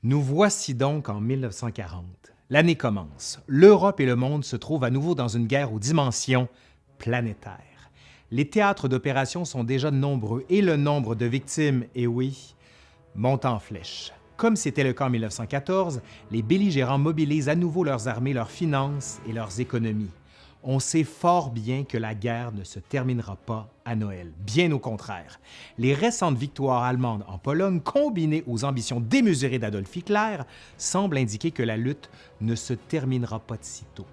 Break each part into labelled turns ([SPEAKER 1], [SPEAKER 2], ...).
[SPEAKER 1] Nous voici donc en 1940. L'année commence. L'Europe et le monde se trouvent à nouveau dans une guerre aux dimensions planétaires. Les théâtres d'opération sont déjà nombreux et le nombre de victimes, et oui, monte en flèche. Comme c'était le cas en 1914, les belligérants mobilisent à nouveau leurs armées, leurs finances et leurs économies. On sait fort bien que la guerre ne se terminera pas à Noël. Bien au contraire. Les récentes victoires allemandes en Pologne, combinées aux ambitions démesurées d'Adolf Hitler, semblent indiquer que la lutte ne se terminera pas de sitôt.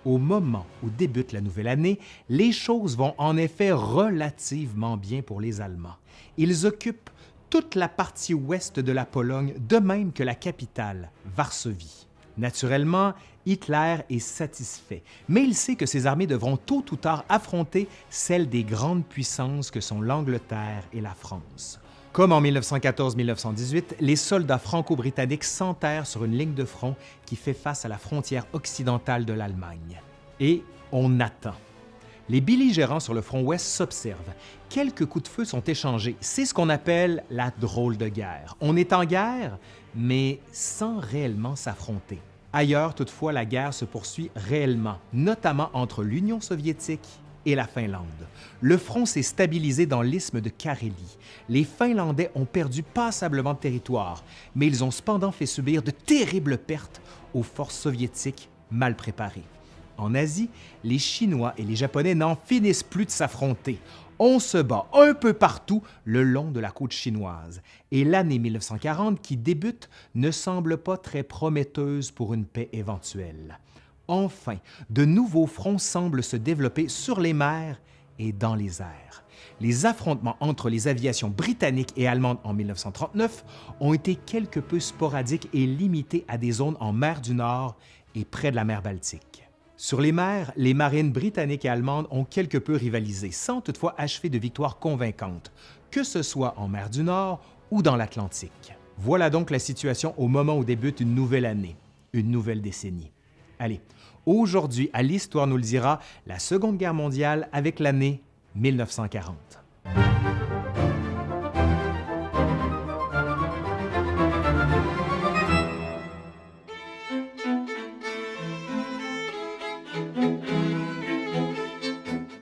[SPEAKER 1] Au moment où débute la nouvelle année, les choses vont en effet relativement bien pour les Allemands. Ils occupent toute la partie ouest de la Pologne, de même que la capitale, Varsovie. Naturellement, Hitler est satisfait, mais il sait que ses armées devront tôt ou tard affronter celles des grandes puissances que sont l'Angleterre et la France. Comme en 1914-1918, les soldats franco-britanniques s'enterrent sur une ligne de front qui fait face à la frontière occidentale de l'Allemagne. Et on attend. Les belligérants sur le front ouest s'observent. Quelques coups de feu sont échangés. C'est ce qu'on appelle la drôle de guerre. On est en guerre, mais sans réellement s'affronter. Ailleurs, toutefois, la guerre se poursuit réellement, notamment entre l'Union soviétique et la Finlande. Le front s'est stabilisé dans l'isthme de Carélie. Les Finlandais ont perdu passablement de territoire, mais ils ont cependant fait subir de terribles pertes aux forces soviétiques mal préparées. En Asie, les Chinois et les Japonais n'en finissent plus de s'affronter. On se bat un peu partout le long de la côte chinoise. Et l'année 1940 qui débute ne semble pas très prometteuse pour une paix éventuelle. Enfin, de nouveaux fronts semblent se développer sur les mers et dans les airs. Les affrontements entre les aviations britanniques et allemandes en 1939 ont été quelque peu sporadiques et limités à des zones en mer du Nord et près de la mer Baltique. Sur les mers, les marines britanniques et allemandes ont quelque peu rivalisé, sans toutefois achever de victoires convaincantes, que ce soit en mer du Nord ou dans l'Atlantique. Voilà donc la situation au moment où débute une nouvelle année, une nouvelle décennie. Allez, aujourd'hui, à l'Histoire nous le dira, la Seconde Guerre mondiale avec l'année 1940.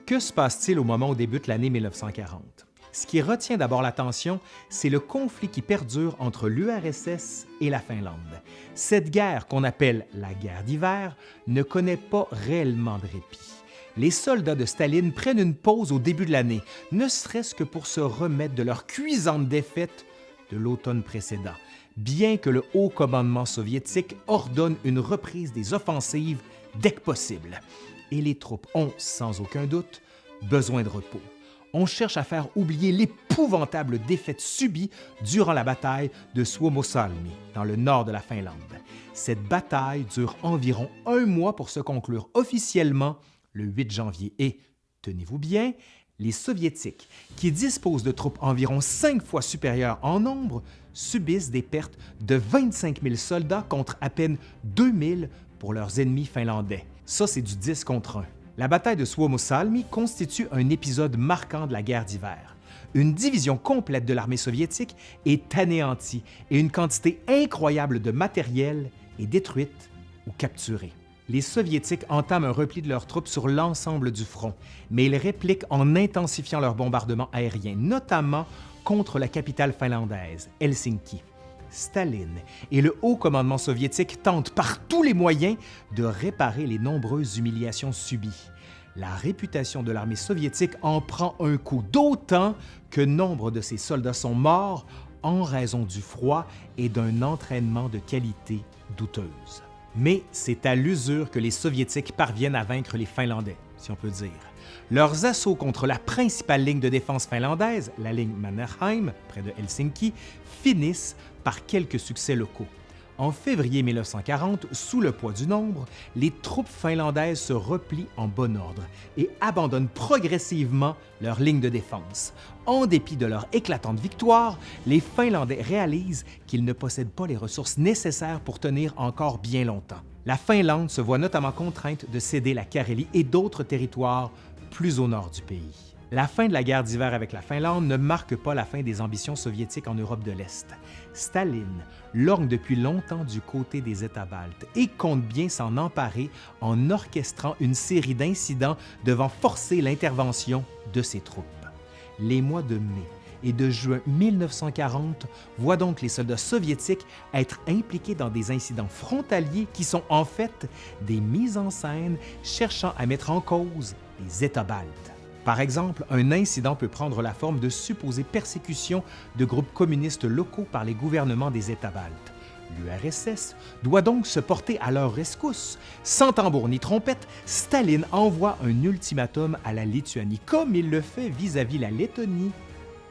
[SPEAKER 1] Que se passe-t-il au moment où débute l'année 1940? Ce qui retient d'abord l'attention, c'est le conflit qui perdure entre l'URSS et la Finlande. Cette guerre, qu'on appelle la guerre d'hiver, ne connaît pas réellement de répit. Les soldats de Staline prennent une pause au début de l'année, ne serait-ce que pour se remettre de leur cuisante défaite de l'automne précédent, bien que le haut commandement soviétique ordonne une reprise des offensives dès que possible. Et les troupes ont, sans aucun doute, besoin de repos. On cherche à faire oublier l'épouvantable défaite subie durant la bataille de Suomussalmi, dans le nord de la Finlande. Cette bataille dure environ un mois pour se conclure officiellement le 8 janvier et, tenez-vous bien, les Soviétiques, qui disposent de troupes environ 5 fois supérieures en nombre, subissent des pertes de 25 000 soldats contre à peine 2 000 pour leurs ennemis finlandais. Ça, c'est du 10 contre 1. La bataille de Suomussalmi constitue un épisode marquant de la guerre d'hiver. Une division complète de l'armée soviétique est anéantie et une quantité incroyable de matériel est détruite ou capturée. Les Soviétiques entament un repli de leurs troupes sur l'ensemble du front, mais ils répliquent en intensifiant leurs bombardements aériens, notamment contre la capitale finlandaise, Helsinki. Staline et le haut commandement soviétique tentent par tous les moyens de réparer les nombreuses humiliations subies. La réputation de l'armée soviétique en prend un coup, d'autant que nombre de ses soldats sont morts en raison du froid et d'un entraînement de qualité douteuse. Mais c'est à l'usure que les Soviétiques parviennent à vaincre les Finlandais, si on peut dire. Leurs assauts contre la principale ligne de défense finlandaise, la ligne Mannerheim, près de Helsinki, finissent par quelques succès locaux. En février 1940, sous le poids du nombre, les troupes finlandaises se replient en bon ordre et abandonnent progressivement leur ligne de défense. En dépit de leur éclatante victoire, les Finlandais réalisent qu'ils ne possèdent pas les ressources nécessaires pour tenir encore bien longtemps. La Finlande se voit notamment contrainte de céder la Carélie et d'autres territoires plus au nord du pays. La fin de la guerre d'hiver avec la Finlande ne marque pas la fin des ambitions soviétiques en Europe de l'Est. Staline lorgne depuis longtemps du côté des États baltes et compte bien s'en emparer en orchestrant une série d'incidents devant forcer l'intervention de ses troupes. Les mois de mai et de juin 1940 voient donc les soldats soviétiques être impliqués dans des incidents frontaliers qui sont en fait des mises en scène cherchant à mettre en cause les États baltes. Par exemple, un incident peut prendre la forme de supposées persécutions de groupes communistes locaux par les gouvernements des États baltes. L'URSS doit donc se porter à leur rescousse. Sans tambour ni trompette, Staline envoie un ultimatum à la Lituanie, comme il le fait vis-à-vis la Lettonie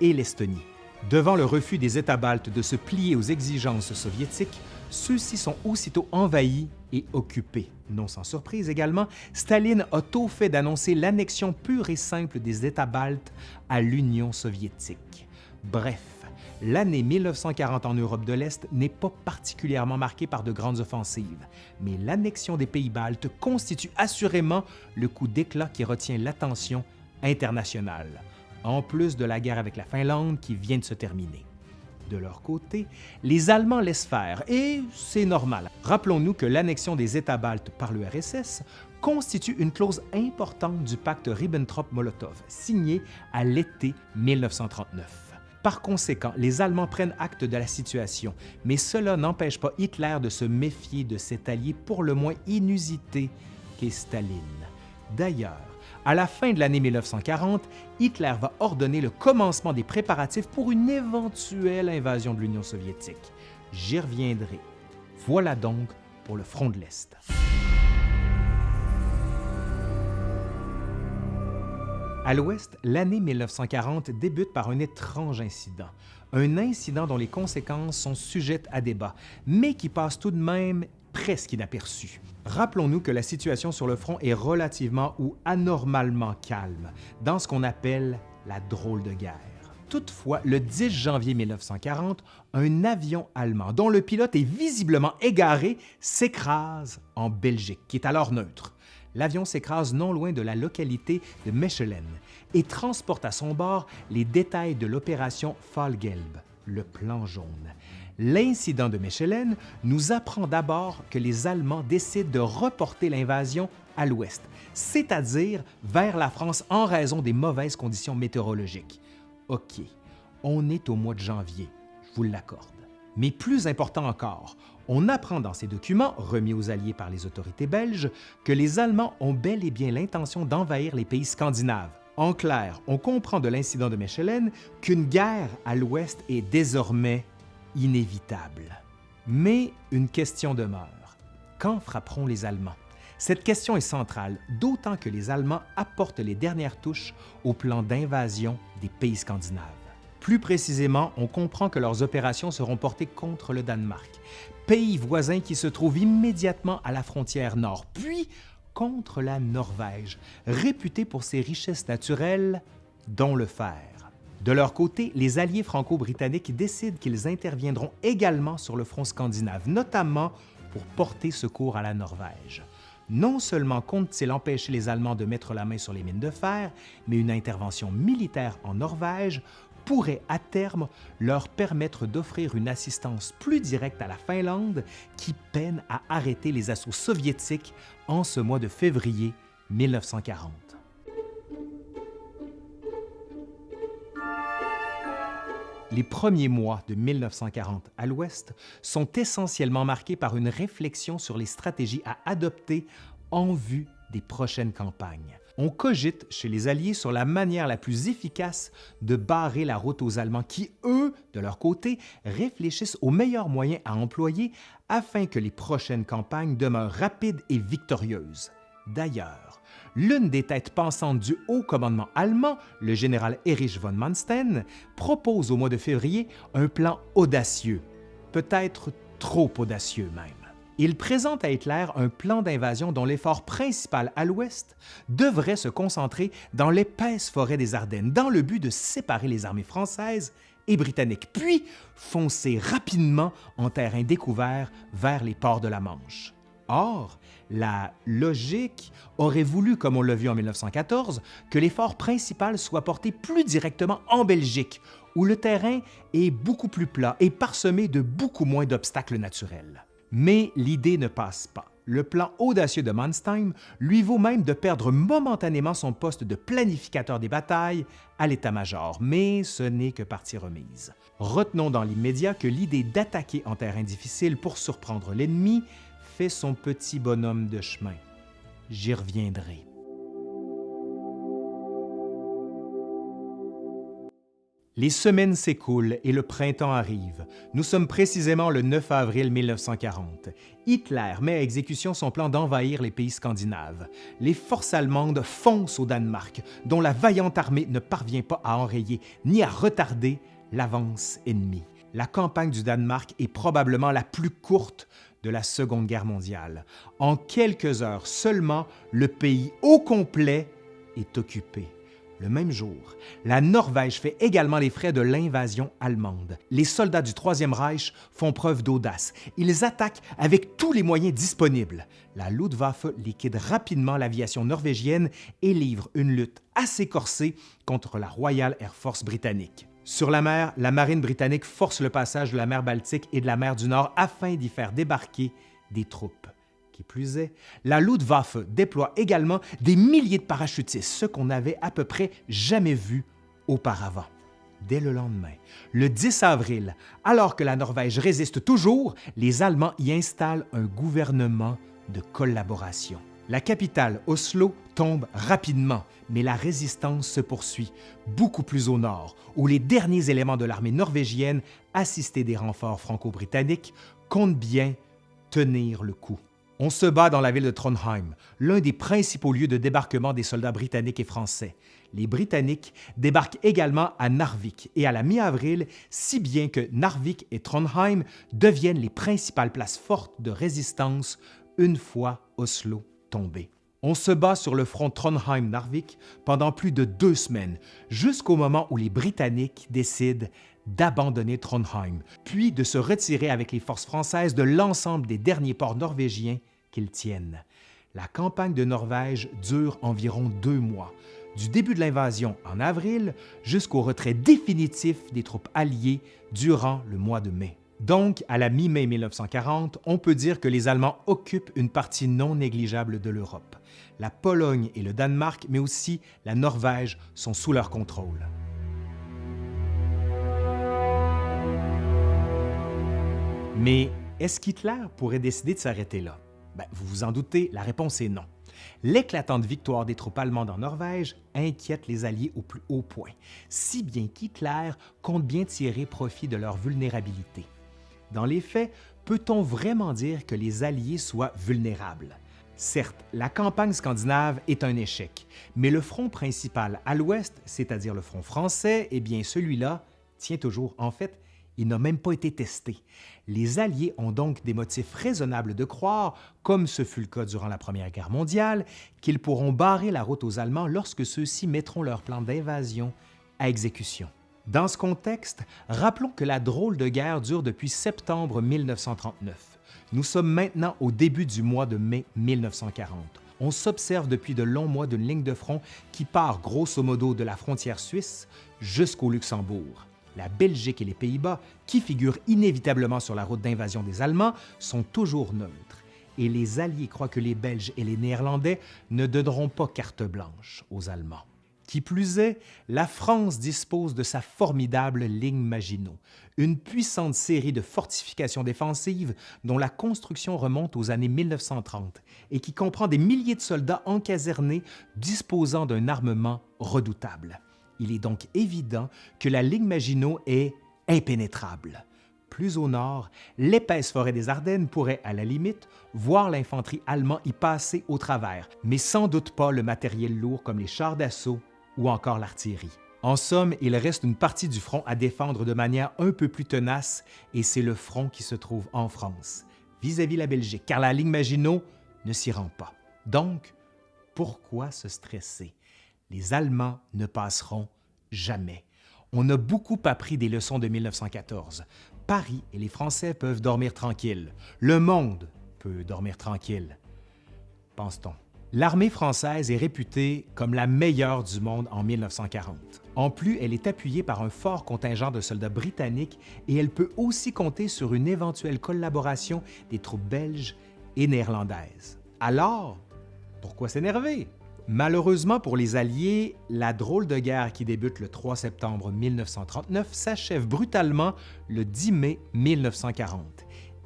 [SPEAKER 1] et l'Estonie. Devant le refus des États baltes de se plier aux exigences soviétiques, ceux-ci sont aussitôt envahis et occupés. Non sans surprise également, Staline a tôt fait d'annoncer l'annexion pure et simple des États baltes à l'Union soviétique. Bref, l'année 1940 en Europe de l'Est n'est pas particulièrement marquée par de grandes offensives, mais l'annexion des pays baltes constitue assurément le coup d'éclat qui retient l'attention internationale, en plus de la guerre avec la Finlande qui vient de se terminer. De leur côté, les Allemands laissent faire, et c'est normal. Rappelons-nous que l'annexion des États baltes par l'URSS constitue une clause importante du pacte Ribbentrop-Molotov, signé à l'été 1939. Par conséquent, les Allemands prennent acte de la situation, mais cela n'empêche pas Hitler de se méfier de cet allié pour le moins inusité qu'est Staline. D'ailleurs, à la fin de l'année 1940, Hitler va ordonner le commencement des préparatifs pour une éventuelle invasion de l'Union soviétique. J'y reviendrai. Voilà donc pour le front de l'Est. À l'Ouest, l'année 1940 débute par un étrange incident. Un incident dont les conséquences sont sujettes à débat, mais qui passe tout de même presque inaperçu. Rappelons-nous que la situation sur le front est relativement ou anormalement calme, dans ce qu'on appelle la drôle de guerre. Toutefois, le 10 janvier 1940, un avion allemand, dont le pilote est visiblement égaré, s'écrase en Belgique, qui est alors neutre. L'avion s'écrase non loin de la localité de Mechelen et transporte à son bord les détails de l'opération Fallgelb, le plan jaune. L'incident de Mechelen nous apprend d'abord que les Allemands décident de reporter l'invasion à l'ouest, c'est-à-dire vers la France en raison des mauvaises conditions météorologiques. OK, on est au mois de janvier, je vous l'accorde. Mais plus important encore, on apprend dans ces documents, remis aux Alliés par les autorités belges, que les Allemands ont bel et bien l'intention d'envahir les pays scandinaves. En clair, on comprend de l'incident de Mechelen qu'une guerre à l'ouest est désormais inévitable. Mais une question demeure. Quand frapperont les Allemands? Cette question est centrale, d'autant que les Allemands apportent les dernières touches au plan d'invasion des pays scandinaves. Plus précisément, on comprend que leurs opérations seront portées contre le Danemark, pays voisin qui se trouve immédiatement à la frontière nord, puis contre la Norvège, réputée pour ses richesses naturelles, dont le fer. De leur côté, les alliés franco-britanniques décident qu'ils interviendront également sur le front scandinave, notamment pour porter secours à la Norvège. Non seulement comptent-ils empêcher les Allemands de mettre la main sur les mines de fer, mais une intervention militaire en Norvège pourrait à terme leur permettre d'offrir une assistance plus directe à la Finlande qui peine à arrêter les assauts soviétiques en ce mois de février 1940. Les premiers mois de 1940 à l'Ouest sont essentiellement marqués par une réflexion sur les stratégies à adopter en vue des prochaines campagnes. On cogite chez les Alliés sur la manière la plus efficace de barrer la route aux Allemands qui, eux, de leur côté, réfléchissent aux meilleurs moyens à employer afin que les prochaines campagnes demeurent rapides et victorieuses. D'ailleurs, l'une des têtes pensantes du haut commandement allemand, le général Erich von Manstein, propose au mois de février un plan audacieux, peut-être trop audacieux même. Il présente à Hitler un plan d'invasion dont l'effort principal à l'ouest devrait se concentrer dans l'épaisse forêt des Ardennes, dans le but de séparer les armées françaises et britanniques, puis foncer rapidement en terrain découvert vers les ports de la Manche. Or, la logique aurait voulu, comme on l'a vu en 1914, que l'effort principal soit porté plus directement en Belgique, où le terrain est beaucoup plus plat et parsemé de beaucoup moins d'obstacles naturels. Mais l'idée ne passe pas. Le plan audacieux de Manstein lui vaut même de perdre momentanément son poste de planificateur des batailles à l'état-major, mais ce n'est que partie remise. Retenons dans l'immédiat que l'idée d'attaquer en terrain difficile pour surprendre l'ennemi fait son petit bonhomme de chemin. J'y reviendrai. Les semaines s'écoulent et le printemps arrive. Nous sommes précisément le 9 avril 1940. Hitler met à exécution son plan d'envahir les pays scandinaves. Les forces allemandes foncent au Danemark, dont la vaillante armée ne parvient pas à enrayer ni à retarder l'avance ennemie. La campagne du Danemark est probablement la plus courte de la Seconde Guerre mondiale. En quelques heures seulement, le pays au complet est occupé. Le même jour, la Norvège fait également les frais de l'invasion allemande. Les soldats du Troisième Reich font preuve d'audace. Ils attaquent avec tous les moyens disponibles. La Luftwaffe liquide rapidement l'aviation norvégienne et livre une lutte assez corsée contre la Royal Air Force britannique. Sur la mer, la marine britannique force le passage de la mer Baltique et de la mer du Nord afin d'y faire débarquer des troupes. Qui plus est, la Luftwaffe déploie également des milliers de parachutistes, ce qu'on n'avait à peu près jamais vu auparavant. Dès le lendemain, le 10 avril, alors que la Norvège résiste toujours, les Allemands y installent un gouvernement de collaboration. La capitale, Oslo, tombe rapidement, mais la résistance se poursuit, beaucoup plus au nord, où les derniers éléments de l'armée norvégienne, assistés des renforts franco-britanniques, comptent bien tenir le coup. On se bat dans la ville de Trondheim, l'un des principaux lieux de débarquement des soldats britanniques et français. Les Britanniques débarquent également à Narvik et à la mi-avril, si bien que Narvik et Trondheim deviennent les principales places fortes de résistance une fois Oslo tombé. On se bat sur le front Trondheim-Narvik pendant plus de 2 semaines, jusqu'au moment où les Britanniques décident d'abandonner Trondheim, puis de se retirer avec les forces françaises de l'ensemble des derniers ports norvégiens qu'ils tiennent. La campagne de Norvège dure environ 2 mois, du début de l'invasion en avril jusqu'au retrait définitif des troupes alliées durant le mois de mai. Donc, à la mi-mai 1940, on peut dire que les Allemands occupent une partie non négligeable de l'Europe. La Pologne et le Danemark, mais aussi la Norvège, sont sous leur contrôle. Mais est-ce qu'Hitler pourrait décider de s'arrêter là? Vous vous en doutez, la réponse est non. L'éclatante victoire des troupes allemandes en Norvège inquiète les Alliés au plus haut point, si bien qu'Hitler compte bien tirer profit de leur vulnérabilité. Dans les faits, peut-on vraiment dire que les Alliés soient vulnérables? Certes, la campagne scandinave est un échec, mais le front principal à l'ouest, c'est-à-dire le front français, eh bien celui-là tient toujours. En fait, il n'a même pas été testé. Les Alliés ont donc des motifs raisonnables de croire, comme ce fut le cas durant la Première Guerre mondiale, qu'ils pourront barrer la route aux Allemands lorsque ceux-ci mettront leur plan d'invasion à exécution. Dans ce contexte, rappelons que la drôle de guerre dure depuis septembre 1939. Nous sommes maintenant au début du mois de mai 1940. On s'observe depuis de longs mois d'une ligne de front qui part grosso modo de la frontière suisse jusqu'au Luxembourg. La Belgique et les Pays-Bas, qui figurent inévitablement sur la route d'invasion des Allemands, sont toujours neutres. Et les Alliés croient que les Belges et les Néerlandais ne donneront pas carte blanche aux Allemands. Qui plus est, la France dispose de sa formidable ligne Maginot, une puissante série de fortifications défensives dont la construction remonte aux années 1930 et qui comprend des milliers de soldats encasernés disposant d'un armement redoutable. Il est donc évident que la ligne Maginot est impénétrable. Plus au nord, l'épaisse forêt des Ardennes pourrait, à la limite, voir l'infanterie allemande y passer au travers, mais sans doute pas le matériel lourd comme les chars d'assaut ou encore l'artillerie. En somme, il reste une partie du front à défendre de manière un peu plus tenace, et c'est le front qui se trouve en France, vis-à-vis la Belgique, car la ligne Maginot ne s'y rend pas. Donc, pourquoi se stresser? Les Allemands ne passeront jamais. On a beaucoup appris des leçons de 1914. Paris et les Français peuvent dormir tranquilles. Le monde peut dormir tranquille, pense-t-on. L'armée française est réputée comme la meilleure du monde en 1940. En plus, elle est appuyée par un fort contingent de soldats britanniques et elle peut aussi compter sur une éventuelle collaboration des troupes belges et néerlandaises. Alors, pourquoi s'énerver? Malheureusement pour les Alliés, la drôle de guerre qui débute le 3 septembre 1939 s'achève brutalement le 10 mai 1940.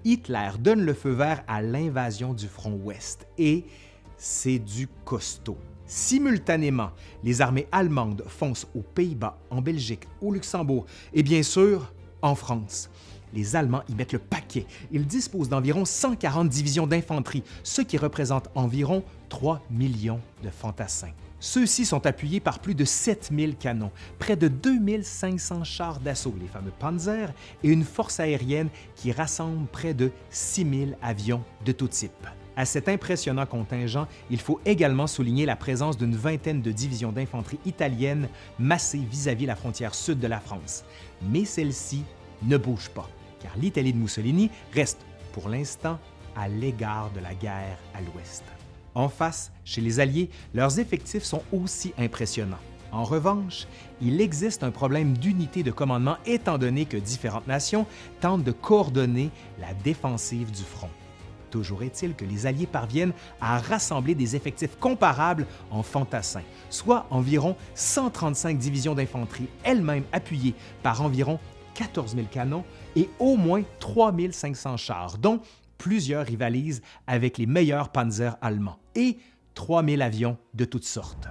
[SPEAKER 1] Hitler donne le feu vert à l'invasion du front ouest et c'est du costaud. Simultanément, les armées allemandes foncent aux Pays-Bas, en Belgique, au Luxembourg et bien sûr en France. Les Allemands y mettent le paquet. Ils disposent d'environ 140 divisions d'infanterie, ce qui représente environ 3 millions de fantassins. Ceux-ci sont appuyés par plus de 7000 canons, près de 2500 chars d'assaut, les fameux Panzer, et une force aérienne qui rassemble près de 6000 avions de tout type. À cet impressionnant contingent, il faut également souligner la présence d'une vingtaine de divisions d'infanterie italiennes massées vis-à-vis la frontière sud de la France. Mais celle-ci ne bouge pas, car l'Italie de Mussolini reste, pour l'instant, à l'égard de la guerre à l'ouest. En face, chez les Alliés, leurs effectifs sont aussi impressionnants. En revanche, il existe un problème d'unité de commandement étant donné que différentes nations tentent de coordonner la défensive du front. Toujours est-il que les Alliés parviennent à rassembler des effectifs comparables en fantassins, soit environ 135 divisions d'infanterie, elles-mêmes appuyées par environ 14 000 canons et au moins 3 500 chars, dont plusieurs rivalisent avec les meilleurs panzers allemands, et 3 000 avions de toutes sortes.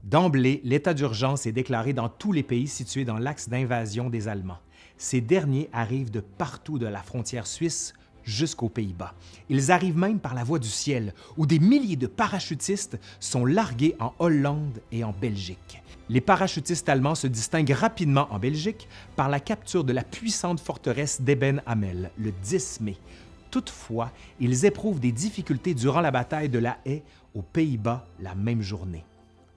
[SPEAKER 1] D'emblée, l'état d'urgence est déclaré dans tous les pays situés dans l'axe d'invasion des Allemands. Ces derniers arrivent de partout de la frontière suisse jusqu'aux Pays-Bas. Ils arrivent même par la voie du ciel, où des milliers de parachutistes sont largués en Hollande et en Belgique. Les parachutistes allemands se distinguent rapidement en Belgique par la capture de la puissante forteresse d'Eben-Hamel le 10 mai. Toutefois, ils éprouvent des difficultés durant la bataille de la Haye aux Pays-Bas la même journée.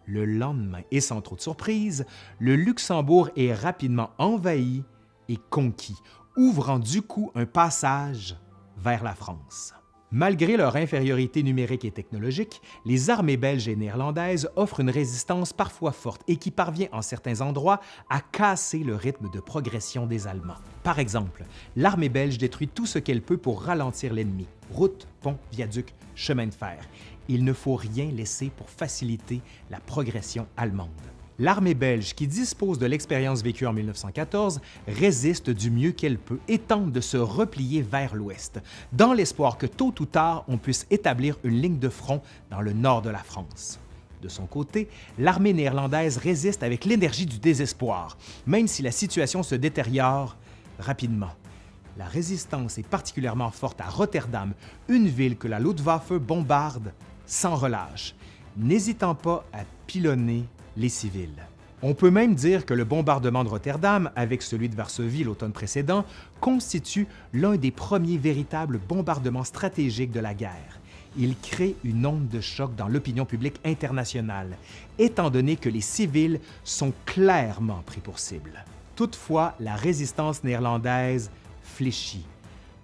[SPEAKER 1] Le lendemain, et sans trop de surprise, le Luxembourg est rapidement envahi et conquis, ouvrant du coup un passage vers la France. Malgré leur infériorité numérique et technologique, les armées belges et néerlandaises offrent une résistance parfois forte et qui parvient en certains endroits à casser le rythme de progression des Allemands. Par exemple, l'armée belge détruit tout ce qu'elle peut pour ralentir l'ennemi: routes, ponts, viaducs, chemins de fer. Il ne faut rien laisser pour faciliter la progression allemande. L'armée belge, qui dispose de l'expérience vécue en 1914, résiste du mieux qu'elle peut et tente de se replier vers l'ouest, dans l'espoir que tôt ou tard on puisse établir une ligne de front dans le nord de la France. De son côté, l'armée néerlandaise résiste avec l'énergie du désespoir, même si la situation se détériore rapidement. La résistance est particulièrement forte à Rotterdam, une ville que la Luftwaffe bombarde sans relâche, n'hésitant pas à pilonner les civils. On peut même dire que le bombardement de Rotterdam, avec celui de Varsovie l'automne précédent, constitue l'un des premiers véritables bombardements stratégiques de la guerre. Il crée une onde de choc dans l'opinion publique internationale, étant donné que les civils sont clairement pris pour cible. Toutefois, la résistance néerlandaise fléchit.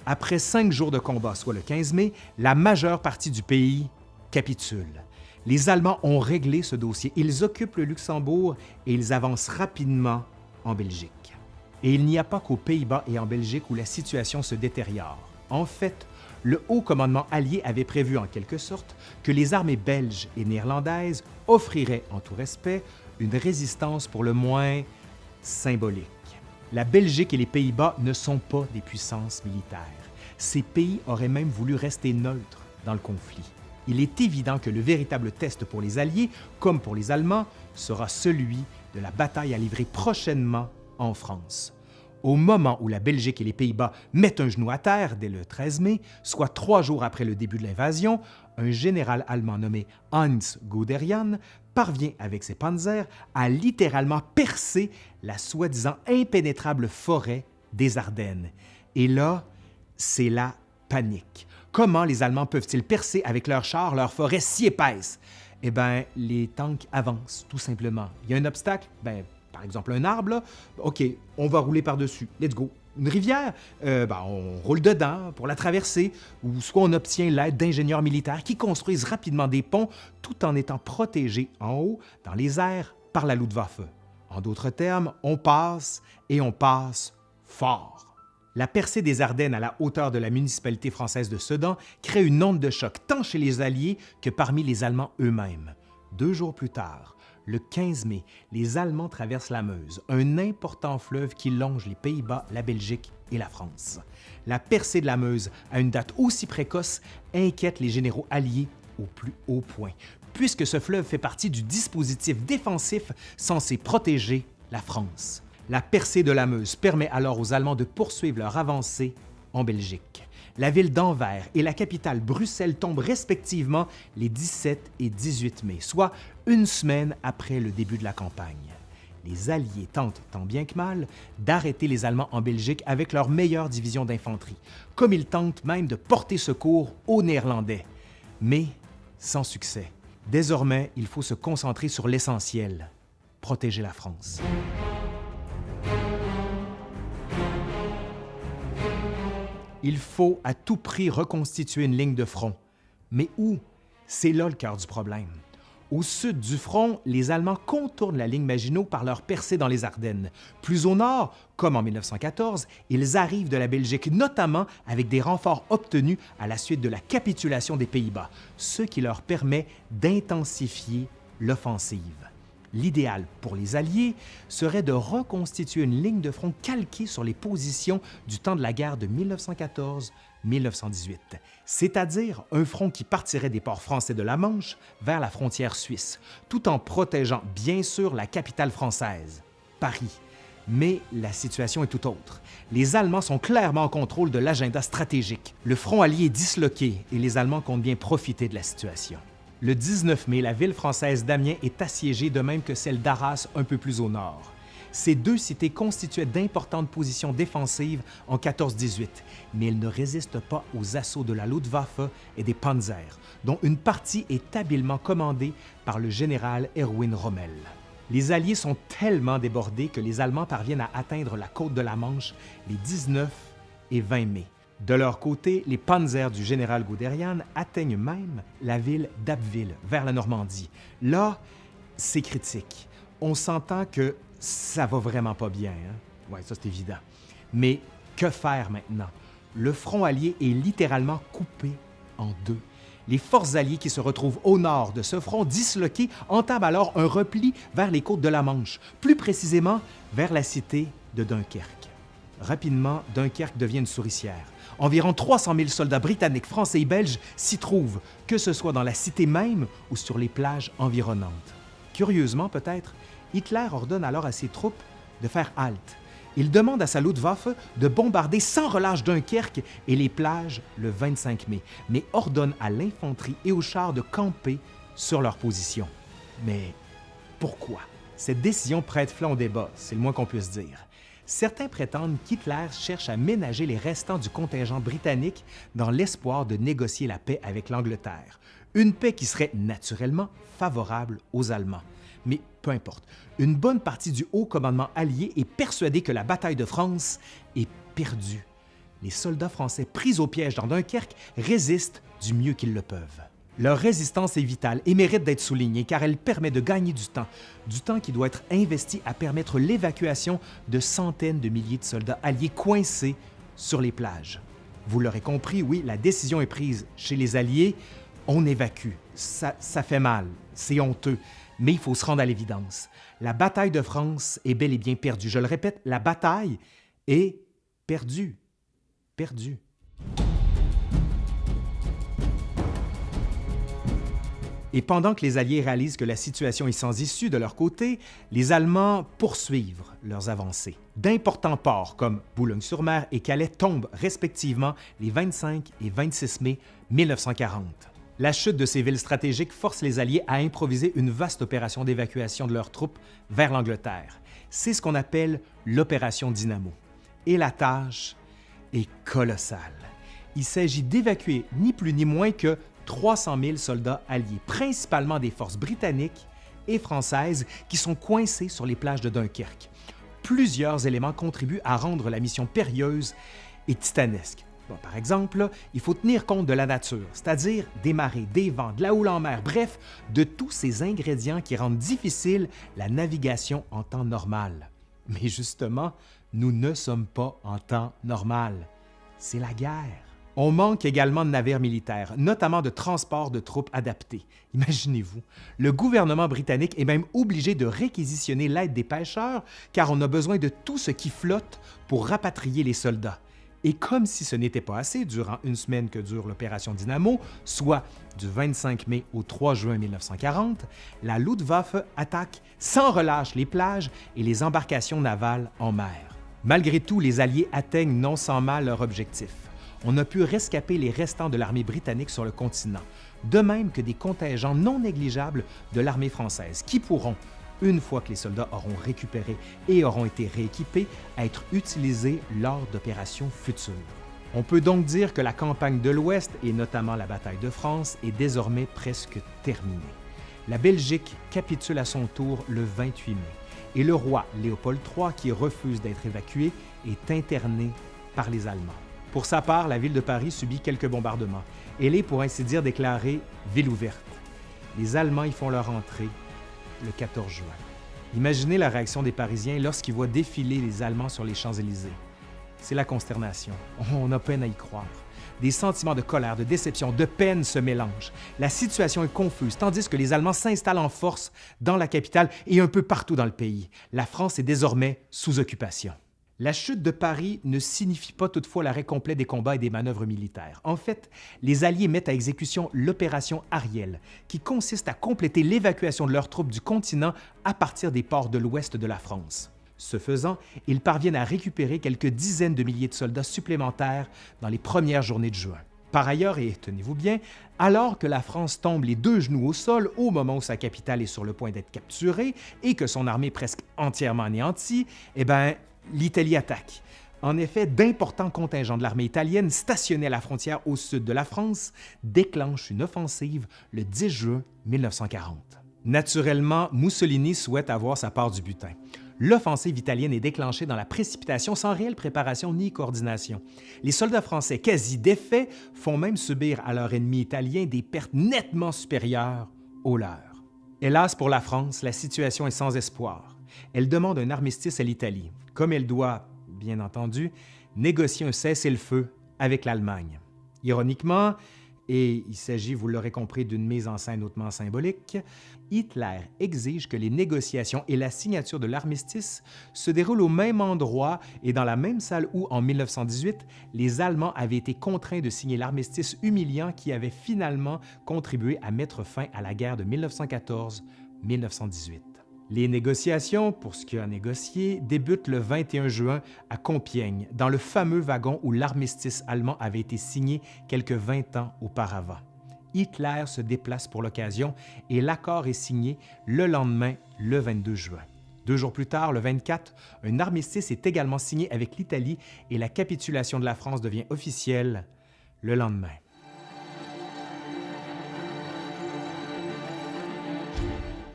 [SPEAKER 1] Après 5 jours de combat, soit le 15 mai, la majeure partie du pays capitule. Les Allemands ont réglé ce dossier. Ils occupent le Luxembourg et ils avancent rapidement en Belgique. Et il n'y a pas qu'aux Pays-Bas et en Belgique où la situation se détériore. En fait, le haut commandement allié avait prévu en quelque sorte que les armées belges et néerlandaises offriraient, en tout respect, une résistance pour le moins symbolique. La Belgique et les Pays-Bas ne sont pas des puissances militaires. Ces pays auraient même voulu rester neutres dans le conflit. Il est évident que le véritable test pour les Alliés, comme pour les Allemands, sera celui de la bataille à livrer prochainement en France. Au moment où la Belgique et les Pays-Bas mettent un genou à terre dès le 13 mai, soit 3 jours après le début de l'invasion, un général allemand nommé Heinz Guderian parvient avec ses panzers à littéralement percer la soi-disant impénétrable forêt des Ardennes. Et là, c'est la panique. Comment les Allemands peuvent-ils percer avec leurs chars leur forêt si épaisse? Eh bien, les tanks avancent, tout simplement. Il y a un obstacle? Bien, par exemple un arbre, là, OK, on va rouler par-dessus, let's go. Une rivière, on roule dedans pour la traverser, ou soit on obtient l'aide d'ingénieurs militaires qui construisent rapidement des ponts tout en étant protégés en haut, dans les airs, par la Luftwaffe. En d'autres termes, on passe et on passe fort. La percée des Ardennes à la hauteur de la municipalité française de Sedan crée une onde de choc tant chez les Alliés que parmi les Allemands eux-mêmes. 2 jours plus tard, le 15 mai, les Allemands traversent la Meuse, un important fleuve qui longe les Pays-Bas, la Belgique et la France. La percée de la Meuse, à une date aussi précoce, inquiète les généraux alliés au plus haut point, puisque ce fleuve fait partie du dispositif défensif censé protéger la France. La percée de la Meuse permet alors aux Allemands de poursuivre leur avancée en Belgique. La ville d'Anvers et la capitale Bruxelles tombent respectivement les 17 et 18 mai, soit une semaine après le début de la campagne. Les Alliés tentent, tant bien que mal, d'arrêter les Allemands en Belgique avec leur meilleure division d'infanterie, comme ils tentent même de porter secours aux Néerlandais. Mais sans succès. Désormais, il faut se concentrer sur l'essentiel, protéger la France. Il faut à tout prix reconstituer une ligne de front. Mais où? C'est là le cœur du problème. Au sud du front, les Allemands contournent la ligne Maginot par leur percée dans les Ardennes. Plus au nord, comme en 1914, ils arrivent de la Belgique, notamment avec des renforts obtenus à la suite de la capitulation des Pays-Bas, ce qui leur permet d'intensifier l'offensive. L'idéal pour les Alliés serait de reconstituer une ligne de front calquée sur les positions du temps de la guerre de 1914-1918, c'est-à-dire un front qui partirait des ports français de la Manche vers la frontière suisse, tout en protégeant bien sûr la capitale française, Paris. Mais la situation est tout autre. Les Allemands sont clairement en contrôle de l'agenda stratégique. Le front allié est disloqué et les Allemands comptent bien profiter de la situation. Le 19 mai, la ville française d'Amiens est assiégée, de même que celle d'Arras un peu plus au nord. Ces 2 cités constituaient d'importantes positions défensives en 14-18, mais elles ne résistent pas aux assauts de la Luftwaffe et des Panzers, dont une partie est habilement commandée par le général Erwin Rommel. Les Alliés sont tellement débordés que les Allemands parviennent à atteindre la côte de la Manche les 19 et 20 mai. De leur côté, les panzers du général Guderian atteignent même la ville d'Abbeville, vers la Normandie. Là, c'est critique. On s'entend que ça va vraiment pas bien, hein? Oui, ça c'est évident. Mais que faire maintenant? Le front allié est littéralement coupé en 2. Les forces alliées qui se retrouvent au nord de ce front disloqué entament alors un repli vers les côtes de la Manche, plus précisément vers la cité de Dunkerque. Rapidement, Dunkerque devient une souricière. Environ 300 000 soldats britanniques, français et belges s'y trouvent, que ce soit dans la cité même ou sur les plages environnantes. Curieusement peut-être, Hitler ordonne alors à ses troupes de faire halte. Il demande à sa Luftwaffe de bombarder sans relâche Dunkerque et les plages le 25 mai, mais ordonne à l'infanterie et aux chars de camper sur leur position. Mais pourquoi? Cette décision prête flanc au débat, c'est le moins qu'on puisse dire. Certains prétendent qu'Hitler cherche à ménager les restants du contingent britannique dans l'espoir de négocier la paix avec l'Angleterre. Une paix qui serait naturellement favorable aux Allemands. Mais peu importe, une bonne partie du haut commandement allié est persuadée que la bataille de France est perdue. Les soldats français pris au piège dans Dunkerque résistent du mieux qu'ils le peuvent. Leur résistance est vitale et mérite d'être soulignée car elle permet de gagner du temps qui doit être investi à permettre l'évacuation de centaines de milliers de soldats alliés coincés sur les plages. Vous l'aurez compris, oui, la décision est prise chez les Alliés, on évacue. Ça fait mal, c'est honteux, mais il faut se rendre à l'évidence. La bataille de France est bel et bien perdue. Je le répète, la bataille est perdue. Perdue. Et pendant que les Alliés réalisent que la situation est sans issue de leur côté, les Allemands poursuivent leurs avancées. D'importants ports comme Boulogne-sur-Mer et Calais tombent respectivement les 25 et 26 mai 1940. La chute de ces villes stratégiques force les Alliés à improviser une vaste opération d'évacuation de leurs troupes vers l'Angleterre. C'est ce qu'on appelle l'opération Dynamo. Et la tâche est colossale. Il s'agit d'évacuer ni plus ni moins que 300 000 soldats alliés, principalement des forces britanniques et françaises qui sont coincés sur les plages de Dunkerque. Plusieurs éléments contribuent à rendre la mission périlleuse et titanesque. Bon, par exemple, il faut tenir compte de la nature, c'est-à-dire des marées, des vents, de la houle en mer, bref, de tous ces ingrédients qui rendent difficile la navigation en temps normal. Mais justement, nous ne sommes pas en temps normal. C'est la guerre. On manque également de navires militaires, notamment de transport de troupes adaptés. Imaginez-vous, le gouvernement britannique est même obligé de réquisitionner l'aide des pêcheurs car on a besoin de tout ce qui flotte pour rapatrier les soldats. Et comme si ce n'était pas assez, durant une semaine que dure l'opération Dynamo, soit du 25 mai au 3 juin 1940, la Luftwaffe attaque sans relâche les plages et les embarcations navales en mer. Malgré tout, les Alliés atteignent non sans mal leur objectif. On a pu rescaper les restants de l'armée britannique sur le continent, de même que des contingents non négligeables de l'armée française qui pourront, une fois que les soldats auront récupéré et auront été rééquipés, être utilisés lors d'opérations futures. On peut donc dire que la campagne de l'Ouest, et notamment la bataille de France, est désormais presque terminée. La Belgique capitule à son tour le 28 mai, et le roi Léopold III, qui refuse d'être évacué, est interné par les Allemands. Pour sa part, la ville de Paris subit quelques bombardements. Elle est, pour ainsi dire, déclarée ville ouverte. Les Allemands y font leur entrée le 14 juin. Imaginez la réaction des Parisiens lorsqu'ils voient défiler les Allemands sur les Champs-Élysées. C'est la consternation. On a peine à y croire. Des sentiments de colère, de déception, de peine se mélangent. La situation est confuse, tandis que les Allemands s'installent en force dans la capitale et un peu partout dans le pays. La France est désormais sous occupation. La chute de Paris ne signifie pas toutefois l'arrêt complet des combats et des manœuvres militaires. En fait, les Alliés mettent à exécution l'opération Ariel, qui consiste à compléter l'évacuation de leurs troupes du continent à partir des ports de l'ouest de la France. Ce faisant, ils parviennent à récupérer quelques dizaines de milliers de soldats supplémentaires dans les premières journées de juin. Par ailleurs, et tenez-vous bien, alors que la France tombe les deux genoux au sol au moment où sa capitale est sur le point d'être capturée et que son armée est presque entièrement anéantie, l'Italie attaque. En effet, d'importants contingents de l'armée italienne stationnés à la frontière au sud de la France déclenchent une offensive le 10 juin 1940. Naturellement, Mussolini souhaite avoir sa part du butin. L'offensive italienne est déclenchée dans la précipitation sans réelle préparation ni coordination. Les soldats français, quasi défaits, font même subir à leur ennemi italien des pertes nettement supérieures aux leurs. Hélas pour la France, la situation est sans espoir. Elle demande un armistice à l'Italie, comme elle doit, bien entendu, négocier un cessez-le-feu avec l'Allemagne. Ironiquement, et il s'agit, vous l'aurez compris, d'une mise en scène hautement symbolique, Hitler exige que les négociations et la signature de l'armistice se déroulent au même endroit et dans la même salle où, en 1918, les Allemands avaient été contraints de signer l'armistice humiliant qui avait finalement contribué à mettre fin à la guerre de 1914-1918. Les négociations, pour ce qui a négocié, débutent le 21 juin à Compiègne, dans le fameux wagon où l'armistice allemand avait été signé quelques 20 ans auparavant. Hitler se déplace pour l'occasion et l'accord est signé le lendemain, le 22 juin. 2 jours plus tard, le 24, un armistice est également signé avec l'Italie et la capitulation de la France devient officielle le lendemain.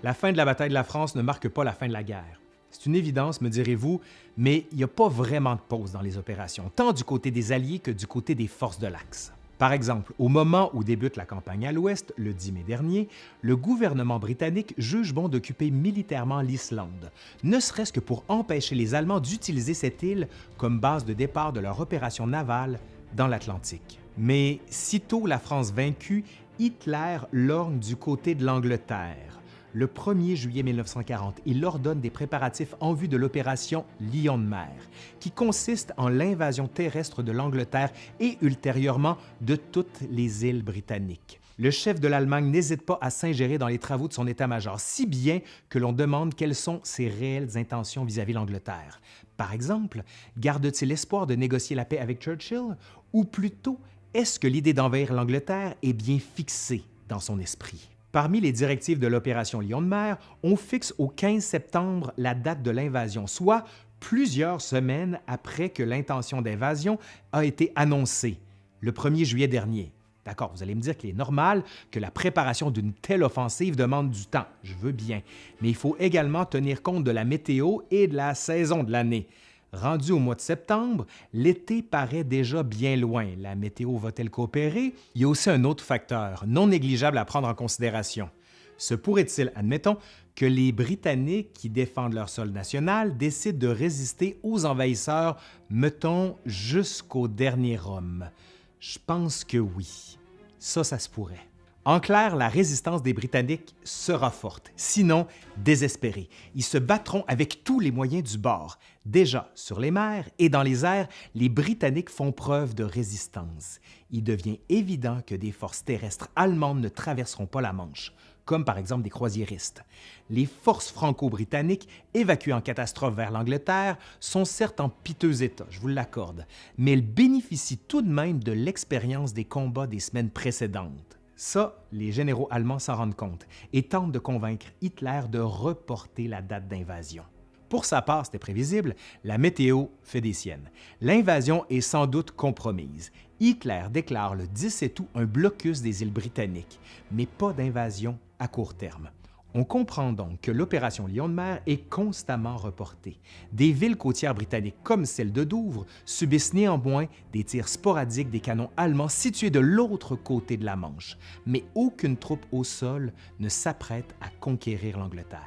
[SPEAKER 1] La fin de la bataille de la France ne marque pas la fin de la guerre. C'est une évidence, me direz-vous, mais il n'y a pas vraiment de pause dans les opérations, tant du côté des Alliés que du côté des forces de l'Axe. Par exemple, au moment où débute la campagne à l'Ouest, le 10 mai dernier, le gouvernement britannique juge bon d'occuper militairement l'Islande, ne serait-ce que pour empêcher les Allemands d'utiliser cette île comme base de départ de leur opération navale dans l'Atlantique. Mais sitôt la France vaincue, Hitler lorgne du côté de l'Angleterre. Le 1er juillet 1940, il ordonne des préparatifs en vue de l'opération Lion de mer, qui consiste en l'invasion terrestre de l'Angleterre et ultérieurement de toutes les îles britanniques. Le chef de l'Allemagne n'hésite pas à s'ingérer dans les travaux de son état-major, si bien que l'on demande quelles sont ses réelles intentions vis-à-vis de l'Angleterre. Par exemple, garde-t-il espoir de négocier la paix avec Churchill? Ou plutôt, est-ce que l'idée d'envahir l'Angleterre est bien fixée dans son esprit? Parmi les directives de l'opération Lion de mer, on fixe au 15 septembre la date de l'invasion, soit plusieurs semaines après que l'intention d'invasion a été annoncée, le 1er juillet dernier. D'accord, vous allez me dire qu'il est normal que la préparation d'une telle offensive demande du temps, je veux bien, mais il faut également tenir compte de la météo et de la saison de l'année. Rendu au mois de septembre, l'été paraît déjà bien loin. La météo va-t-elle coopérer? Il y a aussi un autre facteur, non négligeable à prendre en considération. Se pourrait-il, admettons, que les Britanniques qui défendent leur sol national décident de résister aux envahisseurs, mettons, jusqu'au dernier homme? Je pense que oui. Ça se pourrait. En clair, la résistance des Britanniques sera forte, sinon désespérée. Ils se battront avec tous les moyens du bord. Déjà, sur les mers et dans les airs, les Britanniques font preuve de résistance. Il devient évident que des forces terrestres allemandes ne traverseront pas la Manche, comme par exemple des croisiéristes. Les forces franco-britanniques, évacuées en catastrophe vers l'Angleterre, sont certes en piteux état, je vous l'accorde, mais elles bénéficient tout de même de l'expérience des combats des semaines précédentes. Ça, les généraux allemands s'en rendent compte et tentent de convaincre Hitler de reporter la date d'invasion. Pour sa part, c'était prévisible, la météo fait des siennes. L'invasion est sans doute compromise. Hitler déclare le 17 août un blocus des îles britanniques, mais pas d'invasion à court terme. On comprend donc que l'opération Lion de mer est constamment reportée. Des villes côtières britanniques comme celle de Douvres subissent néanmoins des tirs sporadiques des canons allemands situés de l'autre côté de la Manche, mais aucune troupe au sol ne s'apprête à conquérir l'Angleterre.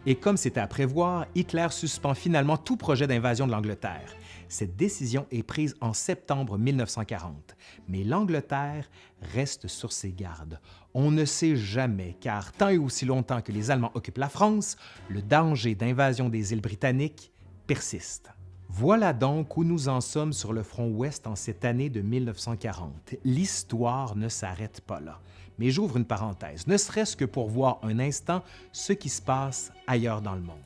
[SPEAKER 1] Et comme c'était à prévoir, Hitler suspend finalement tout projet d'invasion de l'Angleterre. Cette décision est prise en septembre 1940, mais l'Angleterre reste sur ses gardes. On ne sait jamais, car tant et aussi longtemps que les Allemands occupent la France, le danger d'invasion des îles britanniques persiste. Voilà donc où nous en sommes sur le front ouest en cette année de 1940. L'histoire ne s'arrête pas là. Mais j'ouvre une parenthèse, ne serait-ce que pour voir un instant ce qui se passe ailleurs dans le monde.